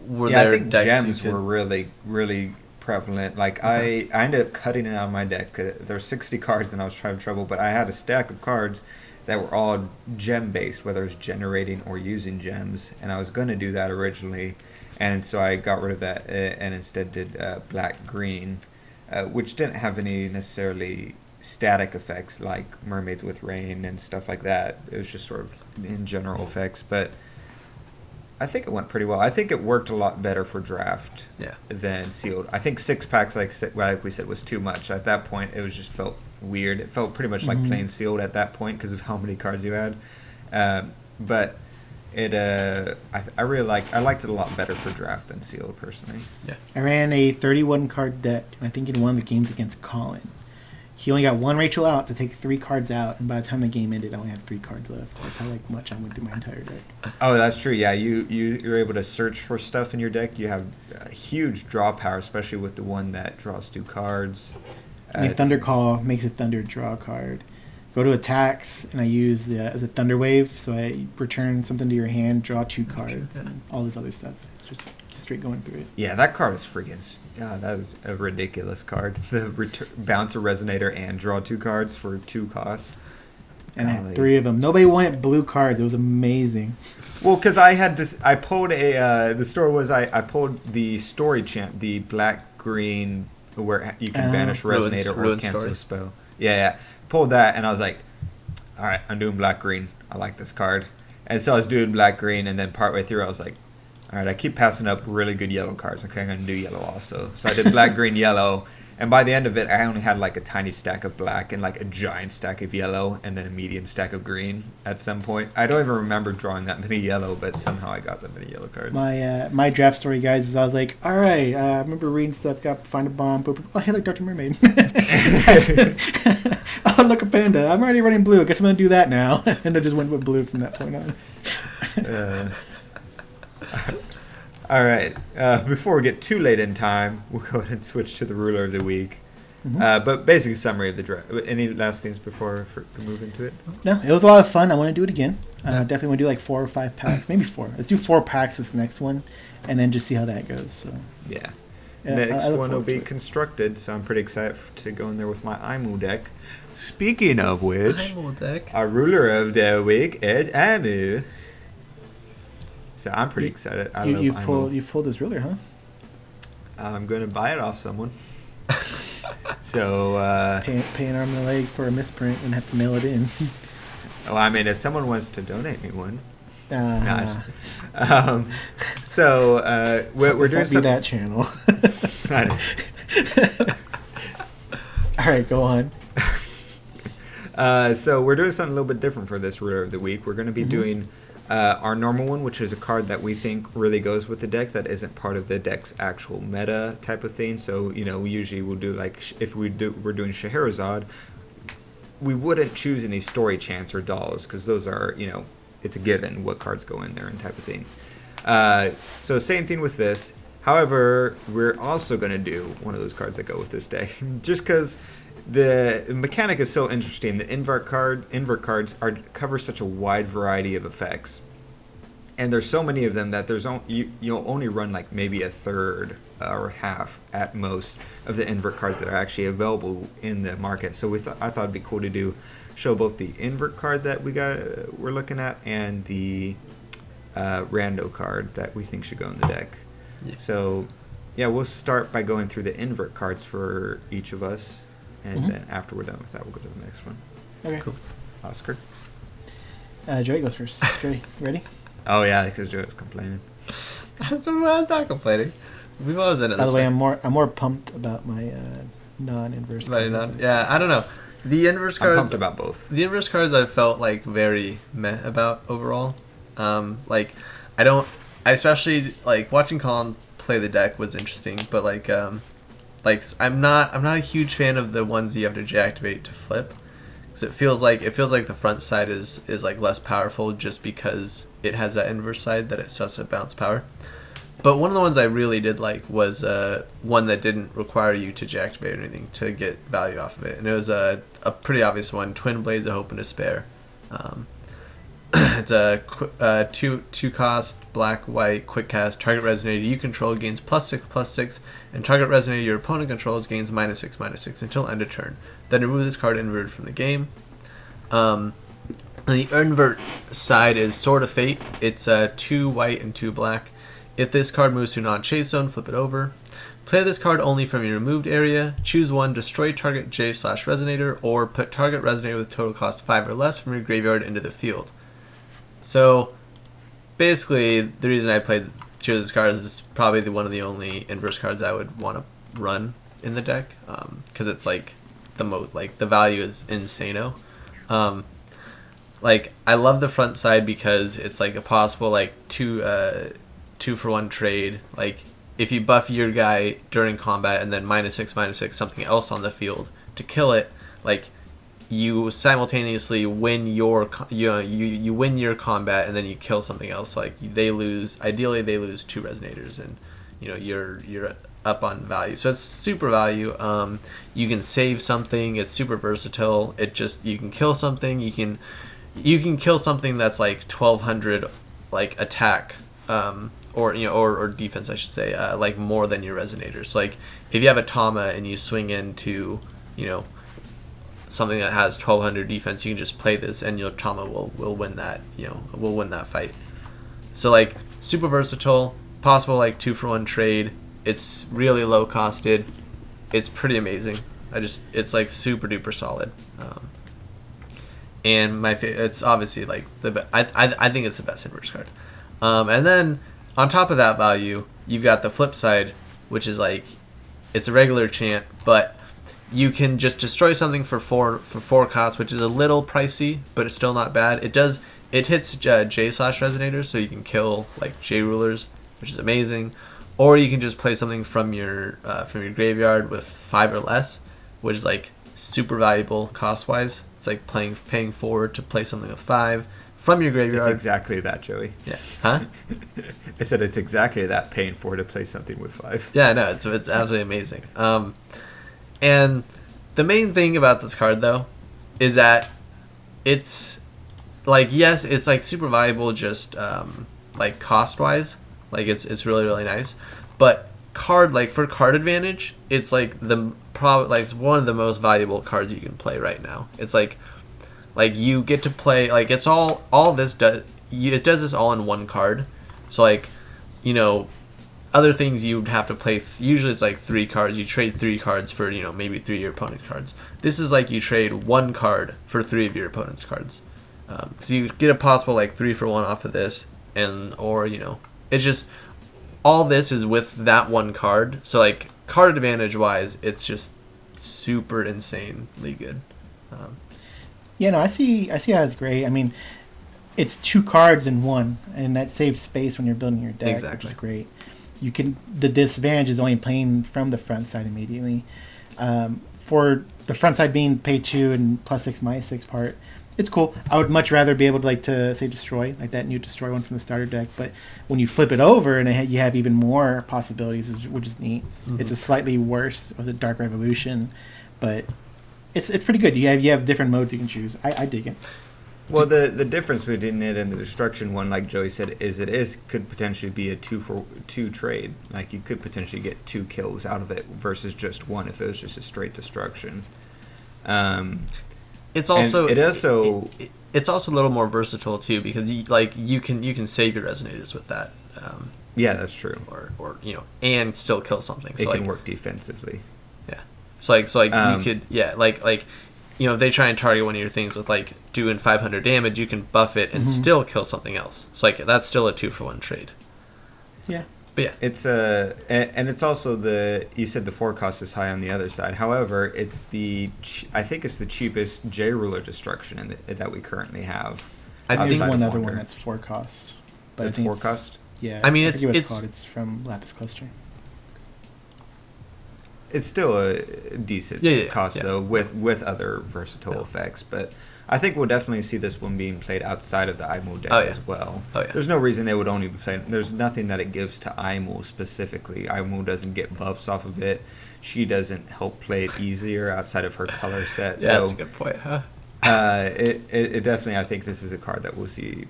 were Yeah, I there think decks gems you could... were really prevalent. Like I ended up cutting it out of my deck. There's 60 cards and I was having trouble, but I had a stack of cards that were all gem based, whether it's generating or using gems, and I was going to do that originally, and so I got rid of that and instead did black green, which didn't have any necessarily static effects like mermaids with rain and stuff like that. It was just sort of in general effects, but I think it went pretty well. I think it worked a lot better for draft than sealed. I think 6-packs, like we said, was too much. At that point, it was just felt weird. It felt pretty much like playing sealed at that point because of how many cards you had. But it, I liked it a lot better for draft than sealed personally. Yeah. I ran a 31 card deck, and I think in one of the games against Colin, he only got one Rachel out to take 3 cards out, and by the time the game ended, I only had 3 cards left. That's how much I went through my entire deck. Oh, that's true. Yeah, you're able to search for stuff in your deck. You have huge draw power, especially with the one that draws 2 cards. Thunder Call makes a Thunder draw card. Go to attacks, and I use the Thunder Wave, so I return something to your hand, draw 2 cards, and all this other stuff. It's just straight going through it. Yeah, that card is freaking... Yeah, that is a ridiculous card. The bounce a resonator and draw 2 cards for 2 cost. And I had 3 of them. Nobody wanted blue cards. It was amazing. Well, because I pulled the story was I pulled the story chant, the black green where you can banish resonator or cancel a spell. Yeah. Pulled that and I was like, all right, I'm doing black green. I like this card. And so I was doing black green, and then partway through I was like, all right, I keep passing up really good yellow cards. Okay, I'm going to do yellow also. So I did black, green, yellow. And by the end of it, I only had like a tiny stack of black and like a giant stack of yellow and then a medium stack of green at some point. I don't even remember drawing that many yellow, but somehow I got that many yellow cards. My draft story, guys, is I was like, all right, I remember reading stuff, got find a bomb. Boop, boop. Oh, hey, look, Dr. Mermaid. Oh, look, a panda. I'm already running blue. I guess I'm going to do that now. And I just went with blue from that point on. All right. Before we get too late in time, we'll go ahead and switch to the ruler of the week. But basically, summary of the draft. Any last things before we move into it? No, it was a lot of fun. I want to do it again. Definitely want to do like 4 or 5 packs, maybe 4. Let's do 4 packs this next one, and then just see how that goes. So yeah. Next one will be constructed, so I'm pretty excited to go in there with my Aimul deck. Speaking of which, Aimul deck. Our ruler of the week is Aimul. So I'm pretty excited. You've pulled this ruler, huh? I'm going to buy it off someone. So pay an arm and a leg for a misprint and have to mail it in. Well, I mean, if someone wants to donate me one. We're doing something. That channel. All right, go on. So we're doing something a little bit different for this ruler of the week. We're going to be doing our normal one, which is a card that we think really goes with the deck that isn't part of the deck's actual meta type of thing. So, we usually will do if we're doing Scheherazade, we wouldn't choose any story chants or dolls because those are, it's a given what cards go in there and type of thing. So same thing with this. However, we're also going to do one of those cards that go with this deck just because the mechanic is so interesting. The invert cards cover such a wide variety of effects, and there's so many of them that you'll only run like maybe a third or half at most of the invert cards that are actually available in the market. So I thought it'd be cool to show both the invert card that we're looking at and the rando card that we think should go in the deck. Yeah. So yeah, we'll start by going through the invert cards for each of us. And then after we're done with that, we'll go to the next one. Okay. Cool. Oscar? Joey goes first. Joey, ready? Oh, yeah, because Joey's complaining. I'm not complaining. We've always done it By this the way, way. I'm more pumped about my non-inverse card. Yeah, I don't know. The inverse cards... I'm pumped about both. The inverse cards I felt very meh about overall. I don't... I especially like watching Colin play the deck was interesting, but like I'm not a huge fan of the ones you have to deactivate to flip. So it feels like the front side is like less powerful just because it has that inverse side that it's just a bounce power. But one of the ones I really did like was one that didn't require you to deactivate or anything to get value off of it, and it was a pretty obvious one: Twin Blades of Hope and Despair. It's a two cost black white quick cast. Target resonator you control gains +6/+6, and target resonator your opponent controls gains -6/-6 until end of turn. Then remove this card inverted from the game. On the invert side is Sword of Fate. It's 2 white and 2 black. If this card moves to non-chase zone, flip it over. Play this card only from your removed area. Choose one, destroy target J/resonator, or put target resonator with total cost 5 or less from your graveyard into the field. So, basically, the reason I chose this card is it's probably one of the only inverse cards I would want to run in the deck, because it's like the most, like the value is insano. Like I love the front side because it's like a possible like 2-for-1 trade. Like if you buff your guy during combat and then -6/-6 something else on the field to kill it, like you simultaneously win you win your combat and then you kill something else. Like ideally they lose 2 resonators and you're up on value. So it's super value. You can save something. It's super versatile. You can kill something. You can kill something that's like 1200 like attack or defense I should say, like more than your resonators. So like if you have a Tama and you swing into something that has 1200 defense, you can just play this and your Tama will win that will win that fight. So like super versatile, possible like 2-for-1 trade. It's really low costed. It's pretty amazing. It's like super duper solid. And it's obviously like I think it's the best inverse card. And then on top of that value, you've got the flip side, which is like it's a regular chant, but you can just destroy something for four costs, which is a little pricey, but it's still not bad. It hits J/resonators, so you can kill like J rulers, which is amazing. Or you can just play something from your graveyard with 5 or less, which is like super valuable cost wise. It's like paying forward to play something with 5 from your graveyard. It's exactly that, Joey. Yeah. Huh? I said it's exactly that, paying forward to play something with 5. Yeah, no, it's absolutely amazing. And the main thing about this card though is that it's like, yes, it's like super valuable just like cost wise. Like it's really really nice, but for card advantage, it's like it's one of the most valuable cards you can play right now. It's like you get to play like it's all this does it does this all in one card. So like other things you'd have to play usually it's like 3 cards. You trade 3 cards for maybe 3 of your opponent's cards. This is like you trade 1 card for 3 of your opponent's cards. So you get a possible like 3-for-1 off of this, or it's just all this is with that 1 card. So like card advantage wise, it's just super insanely good. Yeah, no, I see how it's great. I mean, it's 2 cards in 1, and that saves space when you're building your deck, Exactly. which is great. The disadvantage is only playing from the front side immediately. For the front side being pay 2 and +6/-6 part, it's cool. I would much rather be able to say destroy, like that new destroy one from the starter deck. But when you flip it over and you have even more possibilities, which is neat. Mm-hmm. It's a slightly worse with the Dark Revolution, but it's pretty good. You have different modes you can choose. I dig it. Well, the difference between it and the destruction one, like Joey said, is could potentially be a 2-for-2 trade. Like you could potentially get 2 kills out of it versus just 1 if it was just a straight destruction. It's also it's also a little more versatile too because you can save your resonators with that. Yeah, that's true. Or and still kill something. So it can like, work defensively. Yeah. So you could if they try and target one of your things with like doing 500 damage, you can buff it and still kill something else. So like that's still a 2-for-1 trade. Yeah. But yeah, it's and it's also you said the 4 cost is high on the other side. However, it's I think it's the cheapest J ruler destruction that we currently have. I think one other one that's 4 costs. But it's 4 cost. Yeah, I mean, forget what it's called. It's from Lapis Cluster. It's still a decent cost though, with other versatile effects. But I think we'll definitely see this one being played outside of the Aimul deck as well. Oh, yeah. There's no reason it would only be played. There's nothing that it gives to Aimul specifically. Aimul doesn't get buffs off of it. She doesn't help play it easier outside of her color set. Yeah, so, that's a good point, huh? It definitely, I think this is a card that we'll see,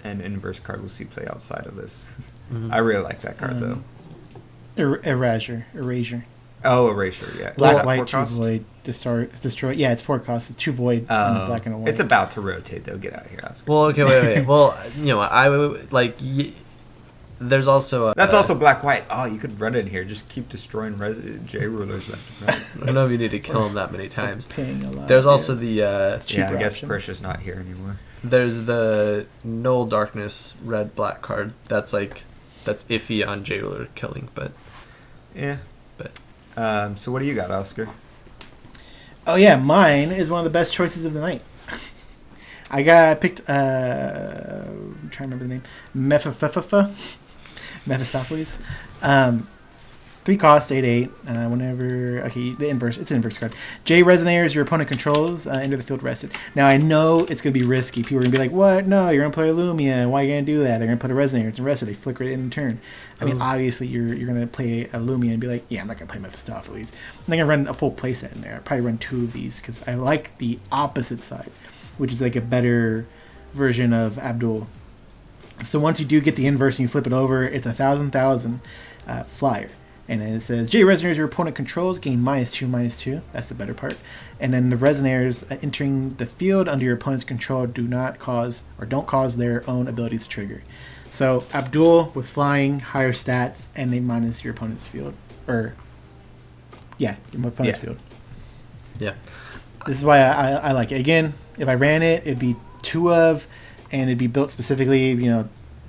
an inverse card we'll see play outside of this. I really like that card though. Erasure. Oh, Erasure, yeah. Black, white, 2 void, destroy. Yeah, it's 4 costs. It's 2 void, black and a white. It's about to rotate though. Get out of here, Oscar. Well, okay, wait. Well, I would like. There's also that's also black white. Oh, you could run it in here. Just keep destroying J rulers left and right. I don't know if you need to kill him that many times. Paying a lot. There's also the I guess options. Persia's not here anymore. There's the Null Darkness red black card. That's iffy on J ruler killing, but yeah. But so what do you got, Oscar? Oh yeah, mine is one of the best choices of the night. I picked I'm trying to remember the name. Mephistopheles. 3 cost, 8/8. The inverse. It's an inverse card. J Resonators your opponent controls. Enter the field rested. Now I know it's gonna be risky. People are gonna be like, "What? No, you're gonna play Lumia. Why are you gonna do that? They're gonna put a Resonator. It's rested. They flicker it in turn." I mean, obviously you're gonna play a Lumia and be like, "Yeah, I'm not gonna play Mephistopheles." I'm not gonna run a full playset in there. I'll probably run 2 of these because I like the opposite side, which is like a better version of Abdul. So once you do get the inverse and you flip it over, it's 1,000 flyer. And then it says, J Resonators your opponent controls gain -2/-2. That's the better part. And then the Resonators entering the field under your opponent's control don't cause their own abilities to trigger. So Abdul with flying, higher stats, and they minus your opponent's field. Your opponent's field. Yeah. This is why I like it. Again, if I ran it, it'd be 2 of, and it'd be built specifically,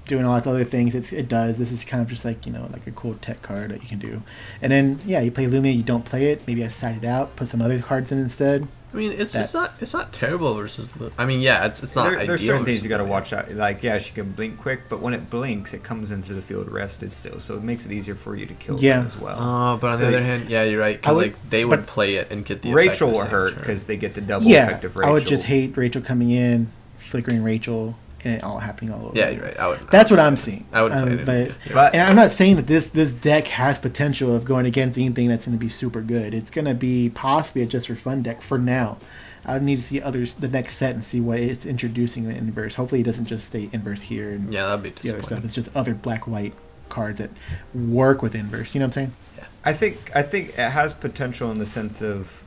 doing all lots of other things. It does. This is kind of just like, like a cool tech card that you can do. And then, you play Lumia, you don't play it. Maybe I side it out, put some other cards in instead. I mean, it's not terrible versus. I mean, yeah, it's not ideal. There's certain things you got to watch out. Like, she can blink quick, but when it blinks, it comes into the field rested still, so it makes it easier for you to kill them as well. Oh, but on the other hand, yeah, you're right. Because they would play it and get the Rachel effect will hurt because they get the double effect of Rachel. I would just hate Rachel coming in, flickering Rachel, and it all happening all over. Yeah, you're right. That's what I'm seeing. I would play it. But and I'm not saying that this deck has potential of going against anything that's going to be super good. It's going to be possibly a just for fun deck for now. I would need to see the next set and see what it's introducing in inverse. Hopefully, it doesn't just stay inverse here. And that'd be the other stuff. It's just other black-white cards that work with inverse. You know what I'm saying? Yeah. I think it has potential in the sense of,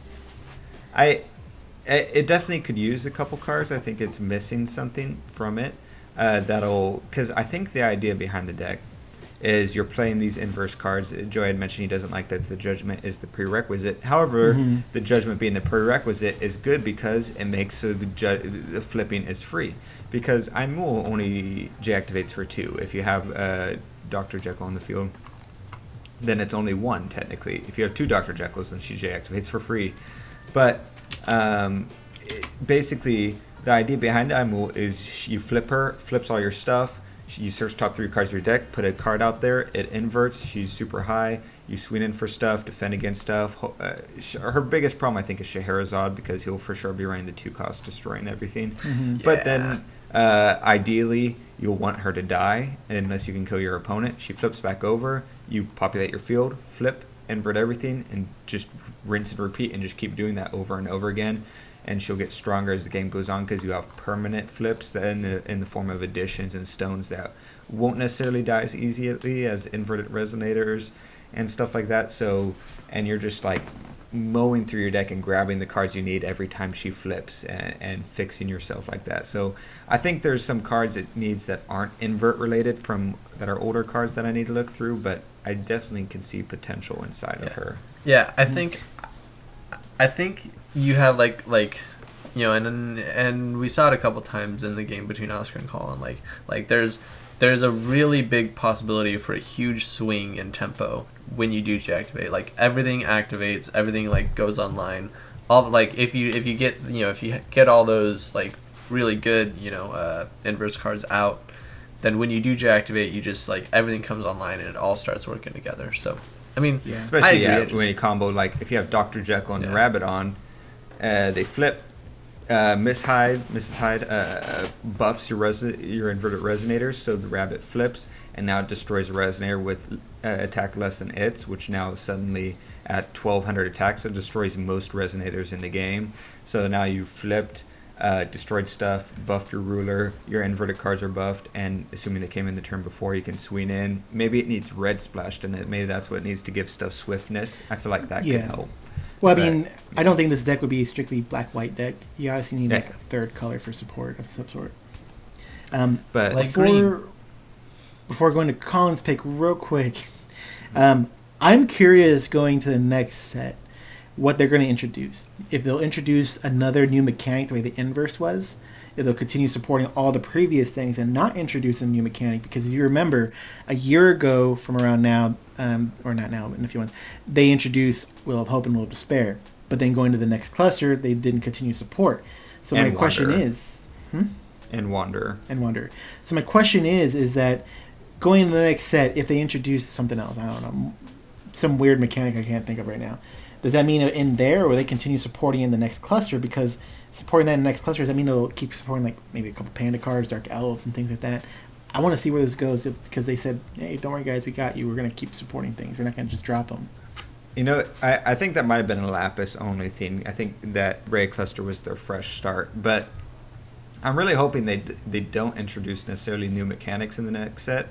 it definitely could use a couple cards. I think it's missing something from it. Because I think the idea behind the deck is you're playing these inverse cards. Joey had mentioned he doesn't like that the judgment is the prerequisite. However, the judgment being the prerequisite is good because it makes so the flipping is free. Because Aimul only J-activates for 2. If you have Dr. Jekyll on the field, then it's only 1 technically. If you have 2 Dr. Jekylls, then she J-activates for free. But basically, the idea behind Aimul is you flip her, flips all your stuff. You search top 3 cards of your deck, put a card out there, it inverts, she's super high, you swing in for stuff, defend against stuff. Her biggest problem, I think, is Scheherazade, because he'll for sure be running the 2 cost, destroying everything. But then, ideally, you'll want her to die, unless you can kill your opponent. She flips back over, you populate your field, flip, invert everything, and just rinse and repeat, and just keep doing that over and over again. And she'll get stronger as the game goes on because you have permanent flips in the form of additions and stones that won't necessarily die as easily as inverted resonators and stuff like that. So, and you're just like mowing through your deck and grabbing the cards you need every time she flips and fixing yourself like that. So I think there's some cards it needs that aren't invert related that are older cards that I need to look through, but I definitely can see potential inside of her. Yeah, I think you have and we saw it a couple times in the game between Oscar and Colin. Like there's a really big possibility for a huge swing in tempo when you do J-activate. Like everything activates, everything goes online. All if you get all those really good inverse cards out, then when you do J activate, you just like everything comes online and it all starts working together. So I mean, Yeah. I Especially agree, when you combo, like if you have Dr. Jekyll and the Yeah. Rabbit on, they flip. Mrs. Hyde buffs your inverted resonators, so the rabbit flips, and now it destroys a resonator with attack less than its, which now is suddenly at 1200 attacks. So it destroys most resonators in the game. So now you've flipped, destroyed stuff, buffed your ruler, your inverted cards are buffed, and assuming they came in the turn before, you can swing in. Maybe it needs red splashed in it. Maybe that's what it needs to give stuff swiftness. I feel like that could help. Well, I But- mean, I don't think this deck would be a strictly black-white deck. You obviously need like Yeah. a third color for support of some sort. But Like before, before going to Colin's pick real quick, I'm curious going to the next set what they're going to introduce. If they'll introduce another new mechanic the way the inverse was, if they'll continue supporting all the previous things and not introduce a new mechanic. Because if you remember, a year ago from around now, or not now, but in a few months, they introduced Will of Hope and Will of Despair. But then going to the next cluster, they didn't continue support. So And my question Wanderer. is... and Wanderer. And Wonder. So my question is that going into the next set, if they introduce something else, I don't know, some weird mechanic I can't think of right now, does that mean in there, or will they continue supporting in the next cluster? Because supporting that in the next cluster, does that mean they'll keep supporting like maybe a couple Panda cards, Dark Elves, and things like that? I want to see where this goes because they said, hey, don't worry guys, we got you. We're going to keep supporting things. We're not going to just drop them. You know, I think that might have been a Lapis only thing. I think that Ray Cluster was their fresh start, but I'm really hoping they don't introduce necessarily new mechanics in the next set.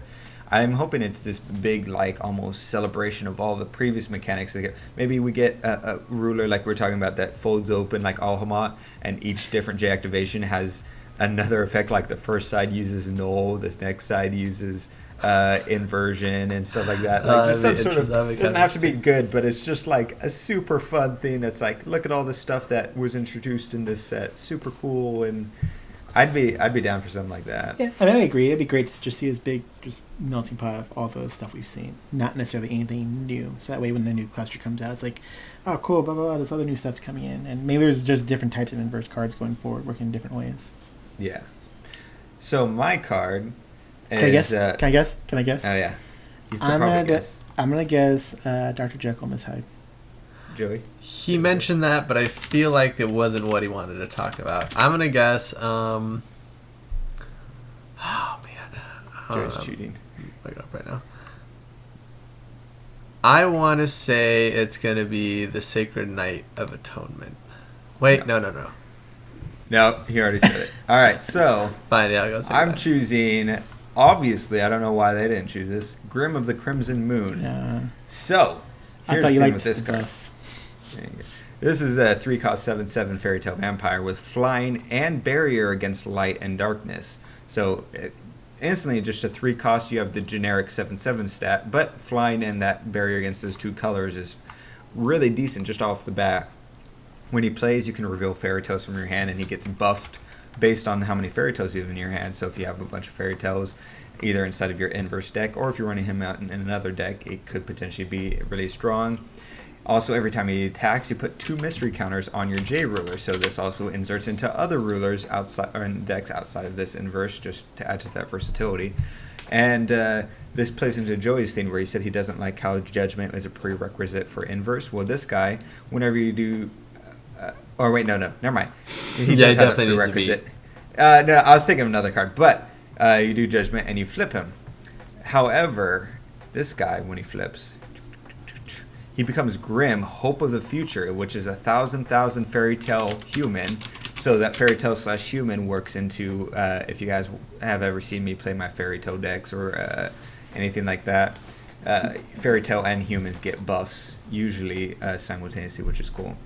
I'm hoping it's this big, like, almost celebration of all the previous mechanics. Maybe we get a ruler, like we were talking about, that folds open like Alhamat, and each different J activation has another effect, like the first side uses null, this next side uses inversion and stuff like that. Like just some sort of, it doesn't have to be good, but it's just like a super fun thing that's like, look at all the stuff that was introduced in this set. Super cool, and I'd be down for something like that. Yeah, I mean, I agree. It'd be great to just see this big, just melting pot of all the stuff we've seen, not necessarily anything new. So that way, when the new cluster comes out, it's like, oh, cool, blah blah blah. This other new stuff's coming in, and maybe there's just different types of inverse cards going forward, working in different ways. Yeah. So my card is... Can I guess? Can I guess? Can I guess? Oh, yeah. You could I'm probably gonna guess. I'm gonna guess Dr. Jekyll, Miss Hyde. Joey? He mentioned that, but I feel like it wasn't what he wanted to talk about. I'm gonna guess. Oh man, Joey's cheating. Look it up right now. I want to say it's gonna be the Sacred Night of Atonement. Wait, no. No, he already said it. All right, so Fine, yeah, I'll go. Sacred I'm Night. choosing, obviously, I don't know why they didn't choose this, Grim of the Crimson Moon. So, I here's thought the you thing liked with this the card. buff. There you go. This is a 3-cost 7/7 Fairy Tale Vampire with flying and barrier against light and darkness. So, instantly, just a 3-cost, you have the generic 7/7 stat, but flying and that barrier against those two colors is really decent just off the bat. When he plays, you can reveal Fairy Tales from your hand, and he gets buffed based on how many Fairy Tales you have in your hand. So if you have a bunch of Fairy Tales, either inside of your inverse deck, or if you're running him out in another deck, it could potentially be really strong. Also, every time he attacks, you put 2 mystery counters on your J ruler. So this also inserts into other rulers outside or in decks outside of this inverse, just to add to that versatility. And this plays into Joey's thing where he said he doesn't like how Judgment is a prerequisite for inverse. Well, this guy, whenever you do... oh, wait, no, never mind. He Yeah, does he have a definitely needs to be. prerequisite. No, I was thinking of another card. But you do Judgment and you flip him. However, this guy, when he flips... he becomes Grim, Hope of the Future, which is a 1,000 fairy tale human. So that fairy tale / human works into, if you guys have ever seen me play my fairy tale decks or anything like that, fairy tale and humans get buffs, usually simultaneously, which is cool.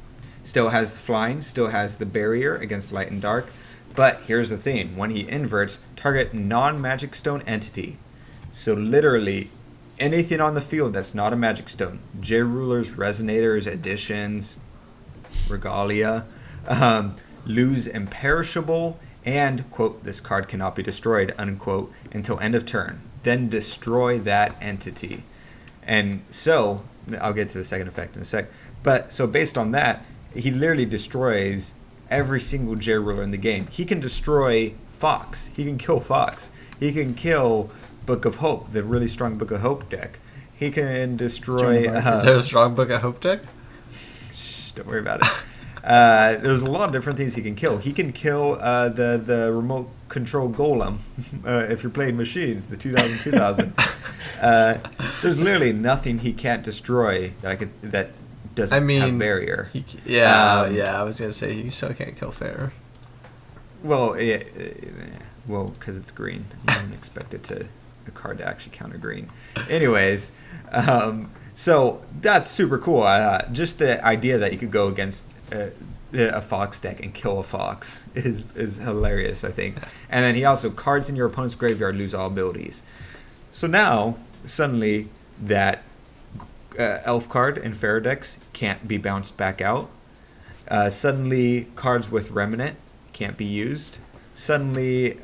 Still has the flying, still has the barrier against light and dark. But here's the thing, when he inverts, target non-magic stone entity. So literally, anything on the field that's not a magic stone, J rulers, resonators, additions, regalia, lose imperishable, and, quote, this card cannot be destroyed, unquote, until end of turn. Then destroy that entity. And so, I'll get to the second effect in a sec. But, so based on that, he literally destroys every single J ruler in the game. He can destroy Fox. He can kill Fox. He can kill Book of Hope, the really strong Book of Hope deck. He can destroy. Joan of Arc. Is there a strong Book of Hope deck? Shh, don't worry about it. There's a lot of different things he can kill. He can kill the remote control golem if you're playing machines, the 2000. There's literally nothing he can't destroy that doesn't have barrier. I was gonna say he still can't kill fair. Well, because it's green, you wouldn't expect a card to actually counter green. Anyways, so that's super cool. Just the idea that you could go against a fox deck and kill a fox is hilarious, I think. And then he also cards in your opponent's graveyard lose all abilities. So now suddenly that elf card in Fairy decks can't be bounced back out. Suddenly cards with Remnant can't be used. Suddenly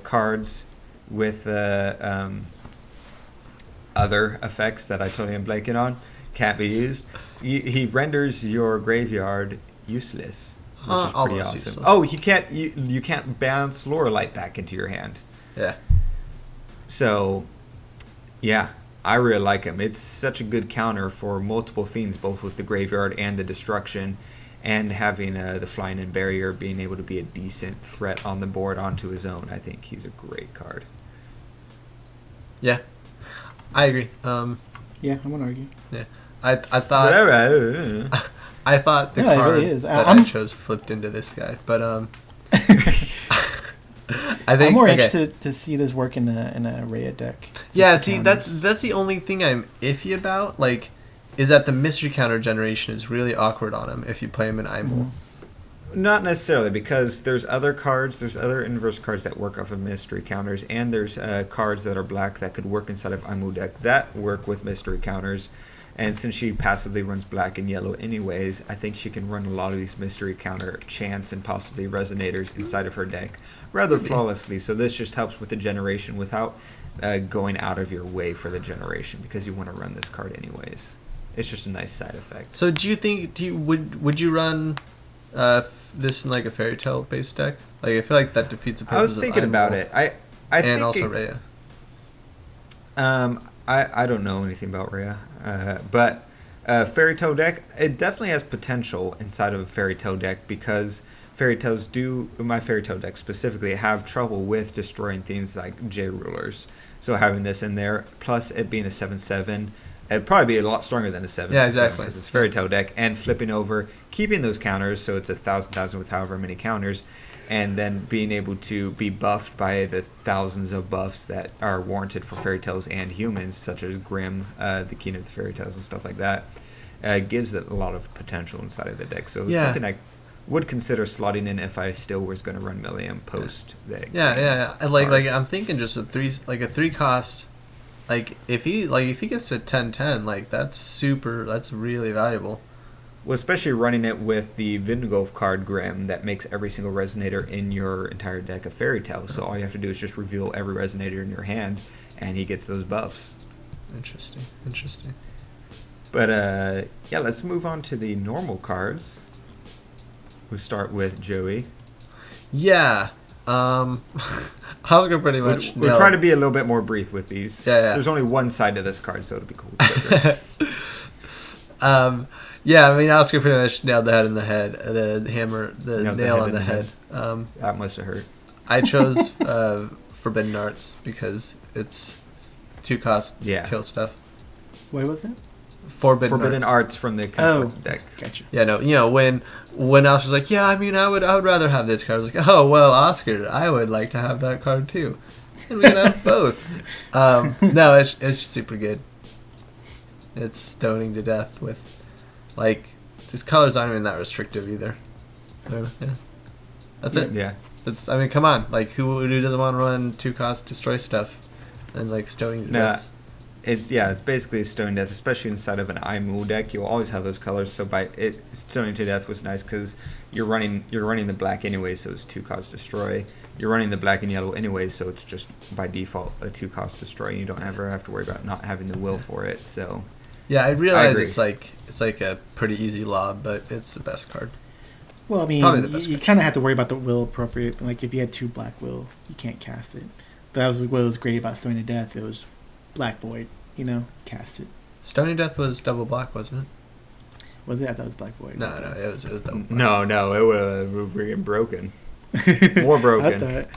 cards with other effects that I totally am blanking on can't be used. He renders your graveyard useless, which is pretty awesome. Useless. Oh, you can't bounce Lorelite back into your hand. Yeah. So, yeah, I really like him. It's such a good counter for multiple things, both with the graveyard and the destruction, and having the flying in barrier being able to be a decent threat on the board onto his own. I think he's a great card. Yeah, I agree. Yeah, I won't argue. Yeah, I thought I thought the Yeah, it card really is. that I'm- I chose flipped into this guy, but I think I'm more okay. interested to see this work in a Rhea deck. Yeah, Just the see, counters. that's the only thing I'm iffy about. Like, is that the mystery counter generation is really awkward on him if you play him in Aimul. Not necessarily, because there's other cards, there's other inverse cards that work off of mystery counters, and there's cards that are black that could work inside of Aimul deck that work with mystery counters. And since she passively runs black and yellow anyways, I think she can run a lot of these mystery counter chants and possibly resonators inside of her deck rather flawlessly. So this just helps with the generation without going out of your way for the generation, because you want to run this card anyways. It's just a nice side effect. So do you think would you run this in like a fairy tale based deck? Like, I feel like that defeats the purpose. I was thinking of about Aimul it. I and think also Rhea. I don't know anything about Rhea, but Fairy Tale deck, it definitely has potential inside of a Fairy Tale deck, because Fairy Tales my Fairy Tale deck specifically, have trouble with destroying things like J-Rulers. So having this in there, plus it being a 7/7, it'd probably be a lot stronger than a 7. Yeah, exactly. Because it's Fairy Tale deck, and flipping over, keeping those counters, so it's 1,000 with however many counters, and then being able to be buffed by the thousands of buffs that are warranted for fairy tales and humans, such as Grimm, the king of the fairy tales and stuff like that, gives it a lot of potential inside of the deck. So it's something I would consider slotting in if I still was going to run Milliam post the Yeah. Like I'm thinking just a 3 cost. Like if he gets to 10/10, like that's really valuable. Well, especially running it with the Vindgolf card Grimm that makes every single resonator in your entire deck a fairy tale. So all you have to do is just reveal every resonator in your hand, and he gets those buffs. Interesting. But yeah, let's move on to the normal cards. We start with Joey. Yeah. I was gonna pretty much. We'll try to be a little bit more brief with these. Yeah. There's only one side to this card, so it'll be cool. Yeah, I mean, Oscar pretty much nailed the head in the head. The hammer, the nail on the head. That must have hurt. I chose Forbidden Arts because it's 2 cost kill stuff. What was it? Forbidden Arts from the constructed deck. Gotcha. Yeah, no, when Oscar's like, yeah, I mean, I would rather have this card. I was like, oh well, Oscar, I would like to have that card too, and we can have both. No, it's super good. It's stoning to death with, like, these colors aren't even that restrictive either. So, yeah, that's it. Yeah. I mean, come on, like who doesn't want to run 2 cost destroy stuff, and like stoning to death. It's basically a stone death, especially inside of an Aimul deck. You'll always have those colors. So by it, stoning to death was nice because you're running the black anyway, so it's 2 cost destroy. You're running the black and yellow anyway, so it's just by default a 2 cost destroy. You don't ever have to worry about not having the will for it. So yeah, I realize it's like a pretty easy lob, but it's the best card. Well, I mean, you kind of have to worry about the will appropriate. Like if you had 2 black will, you can't cast it. That was what was great about Stony Death. It was Black Void, cast it. Stony Death was double black, wasn't Was it? I thought it was Black Void. it? No, it was double black. No, it was freaking broken. More broken. I thought,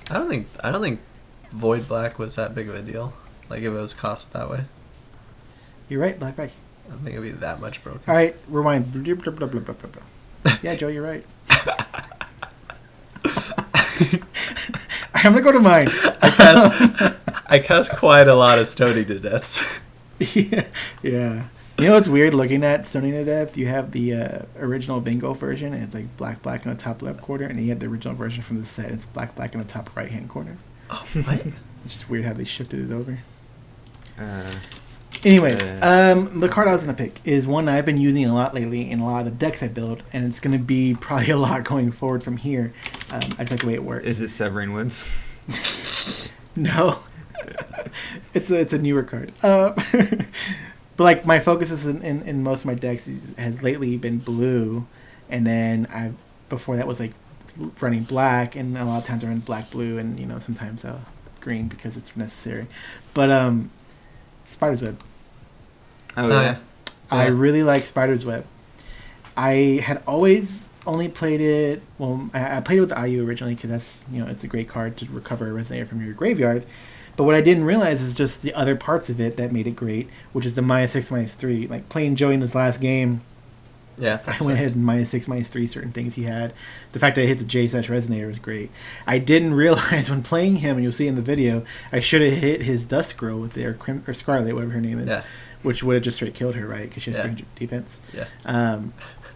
I don't think Void Black was that big of a deal. Like if it was cost that way, you're right, Black. I don't think it'd be that much broken. All right, rewind. Yeah, Joe, you're right. I'm gonna go to mine. I cast quite a lot of Stony to Deaths. Yeah. You know what's weird looking at Stony to Death? You have the original bingo version, and it's like black in the top left corner, and you have the original version from the set, it's black in the top right hand corner. Oh, what? It's just weird how they shifted it over. Anyways, the card I was going to pick is one I've been using a lot lately in a lot of the decks I build, and it's going to be probably a lot going forward from here. I just like the way it works. Is it Severing Winds? No. It's a newer card. But like my focus is in most of my decks has lately been blue, and then before that was like running black, and a lot of times I run black blue, and sometimes green because it's necessary. But Spider's Web. Oh yeah. I really like Spider's Web. I had always only played it. Well, I played it with the IU originally because that's it's a great card to recover a Resonator from your graveyard. But what I didn't realize is just the other parts of it that made it great, which is the -6, -3. Like playing Joey in his last game. Yeah, I went ahead and -6, -3 certain things he had. The fact that I hit the J/Resonator was great. I didn't realize when playing him, and you'll see in the video, I should have hit his Dusk Girl with their or Scarlet, whatever her name is. Yeah. Which would have just straight killed her, right? Because she has Yeah. defense. Yeah.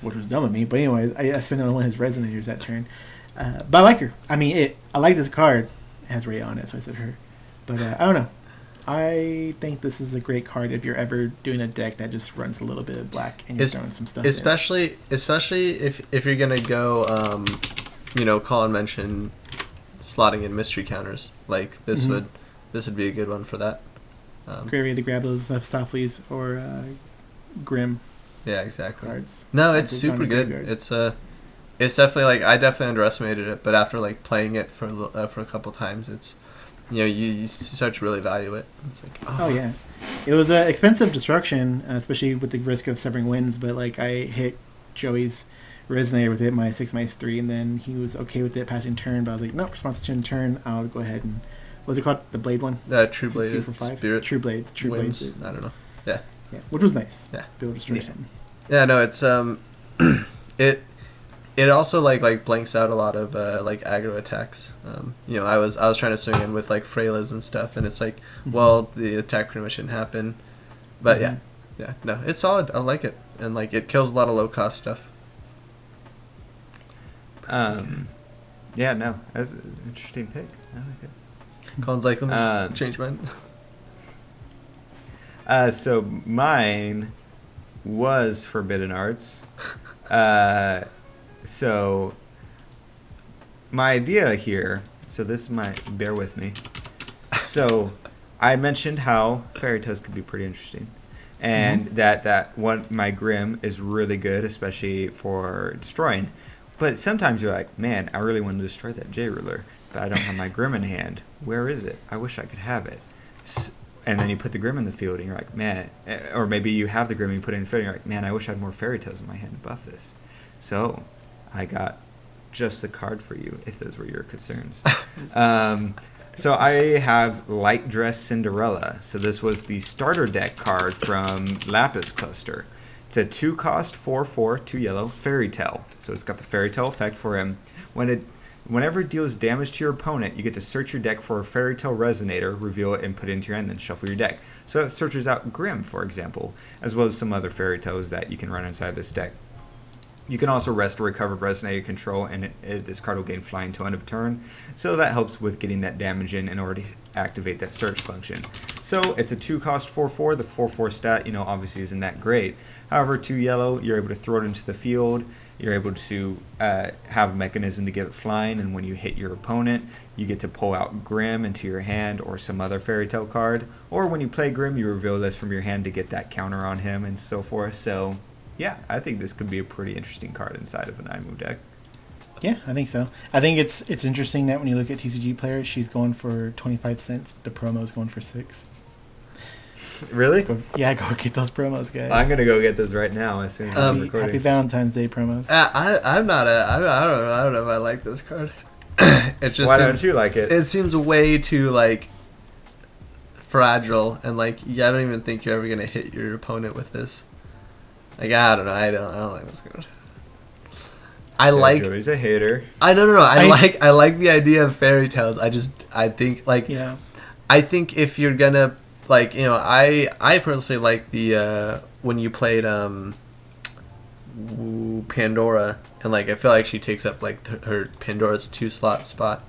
Which was dumb of me. But anyways, I spent it on one of his Resonators that turn. But I like her. I mean, I like this card. It has Ray on it, so I said her. But I don't know. I think this is a great card if you're ever doing a deck that just runs a little bit of black and you're throwing some stuff especially if you're gonna go call and mention slotting in mystery counters, like this would be a good one for that. Great way to grab those Mephistopheles or Grim Yeah, exactly. cards. No, it's I'd super find a good. graveyard. It's definitely like I definitely underestimated it, but after like playing it for a couple times, it's you start to really value it. It's like Oh yeah, it was an expensive destruction, especially with the risk of Severing Winds. But like I hit Joey's Resonator with it, -6, -3, and then he was okay with it passing turn. But I was like, nope, response to turn. I'll go ahead and what's it called? The Blade one. True Blade for 5. Spirit. True Blade. Wins. I don't know. Yeah. Yeah, which was nice. Yeah. Be able to destroy something. Yeah, no, it's it also like blanks out a lot of like aggro attacks. I was trying to swing in with like Freylas and stuff, and it's like, well, the attack pretty much didn't happen. But yeah, no, it's solid. I like it, and like it kills a lot of low cost stuff. Yeah, no, that's an interesting pick. I like it. Colin's like, let me just change mine. So mine was Forbidden Arts. So my idea here, so this might bear with me. So I mentioned how Fairy Tales could be pretty interesting, and that one my Grim is really good, especially for destroying. But sometimes you're like, man, I really want to destroy that J Ruler, but I don't have my Grim in hand. Where is it? I wish I could have it. And then you put the Grim in the field, and you're like, man, or maybe you have the Grim and you put it in the field, and you're like, man, I wish I had more Fairy Tales in my hand to buff this. So I got just the card for you, if those were your concerns. So I have Light Dress Cinderella. So this was the starter deck card from Lapis Cluster. It's a 2-cost, 4/4, 2 yellow, Fairy Tale. So it's got the Fairy Tale effect for him. Whenever it deals damage to your opponent, you get to search your deck for a Fairy Tale Resonator, reveal it, and put it into your hand, then shuffle your deck. So that searches out Grim, for example, as well as some other Fairy Tales that you can run inside this deck. You can also rest or recover Resonator control, and this card will gain flying till end of turn. So that helps with getting that damage in order to activate that search function. So it's a 2-cost 4/4. The 4/4 stat, obviously isn't that great. However, 2 yellow, you're able to throw it into the field. You're able to have a mechanism to give it flying, and when you hit your opponent, you get to pull out Grim into your hand or some other Fairy Tale card. Or when you play Grim, you reveal this from your hand to get that counter on him and so forth. So yeah, I think this could be a pretty interesting card inside of an Aimul deck. Yeah, I think so. I think it's interesting that when you look at TCG players, she's going for 25 cents. The promo's going for 6. Really? Go get those promos, guys. I'm gonna go get those right now as soon as I'm recording. Happy Valentine's Day promos. I'm not a. I don't know if I like this card. It just Why don't you like it? It seems way too like fragile, and like I don't even think you're ever gonna hit your opponent with this. Like I don't know. I don't like this card. I So like. Joey's a hater. I like the idea of fairy tales. I think like Yeah. I think if you're gonna like I personally like the when you played Pandora, and like I feel like she takes up like her Pandora's 2-slot spot.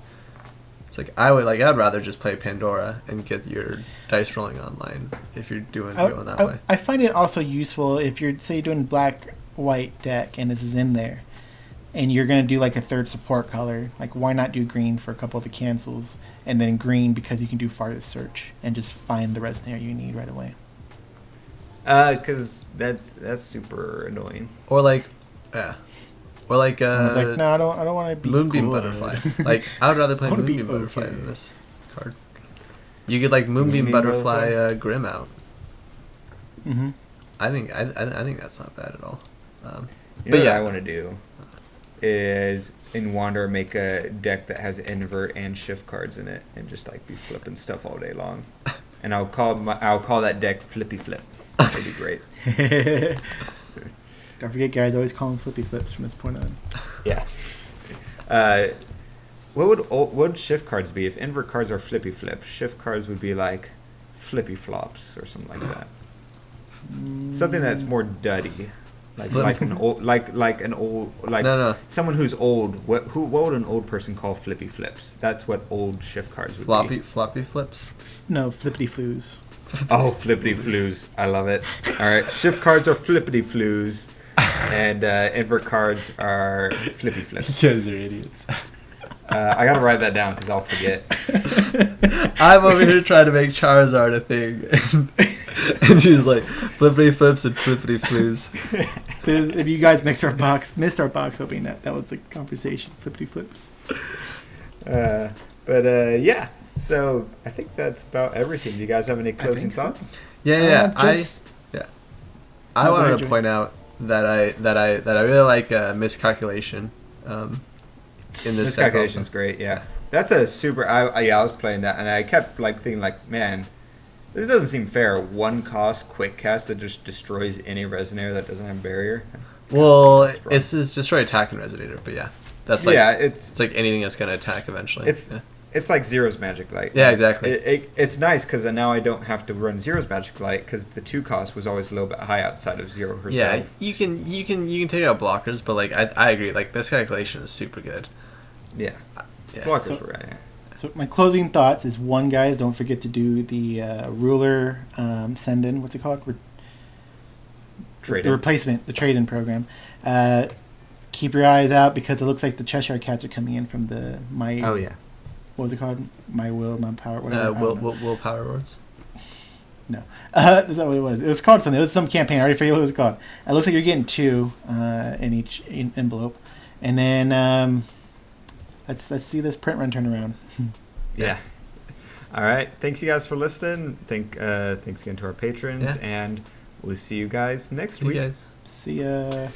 It's like I'd rather just play Pandora and get your dice rolling online if you're doing that way. I find it also useful if you're doing black white deck and this is in there, and you're gonna do like a third support color. Like why not do green for a couple of the cancels, and then green because you can do farthest search and just find the resonator you need right away. Because that's super annoying. Or like, yeah. Or like, I was like, no, I don't want to be Moonbeam cool. Butterfly. Like, I would rather play I wanna be Moonbeam Butterfly okay. than this card. You get like Moonbeam Butterfly Grim out. Mm-hmm. I think that's not bad at all. You But know yeah. what I want to do is in Wander make a deck that has invert and shift cards in it, and just like be flipping stuff all day long. And I'll call that deck Flippy Flip. That'd be great. Don't forget, guys, always call them flippy flips from this point on. Yeah. What would shift cards be? If invert cards are flippy flips, shift cards would be like flippy flops or something like that. Something that's more duddy, like an old No. someone who's old. What would an old person call flippy flips? That's what old shift cards would be. Floppy flips. No, flippity flues. Oh, flippity flues! I love it. All right, shift cards are flippity flues, and invert cards are flippy flips. You guys are idiots. I gotta write that down because I'll forget. I'm over here trying to make Charizard a thing, and she's like flippity flips and flippity flues. If you guys missed our box opening, that was the conversation. Flippity flips. Yeah. So I think that's about everything. Do you guys have any closing thoughts? Yeah. I No, go wanted ahead, to Joey. point out that I really like miscalculation. In this deck Miscalculation's also. great. Yeah, that's a super. I was playing that, and I kept like thinking like, man, this doesn't seem fair. 1 cost quick cast that just destroys any resonator that doesn't have barrier. Well, That's wrong. it's destroy attack and resonator, but yeah, that's like it's like anything that's gonna attack eventually. it's like Zero's Magic Light. Yeah, exactly. It's nice because now I don't have to run Zero's Magic Light because the 2 cost was always a little bit high outside of Zero herself. Yeah, you can take out blockers, but like I agree, like miscalculation is super good. Yeah. Yeah. Blockers So- were right. So my closing thoughts is one, guys, don't forget to do the ruler send in. What's it called? Trade The in. replacement, the trade-in program. Keep your eyes out because it looks like the Cheshire Cats are coming in from the Oh yeah. What was it called? My Will, My Power, whatever. I don't know. Willpower words. No. Is that what it was? It was called something. It was some campaign. I already forget what it was called. It looks like you're getting 2 in each envelope. And then let's see this print run turn around. Yeah. All right. Thanks you guys for listening. Thanks again to our patrons, Yeah. and we'll see you guys next You week. guys. See ya.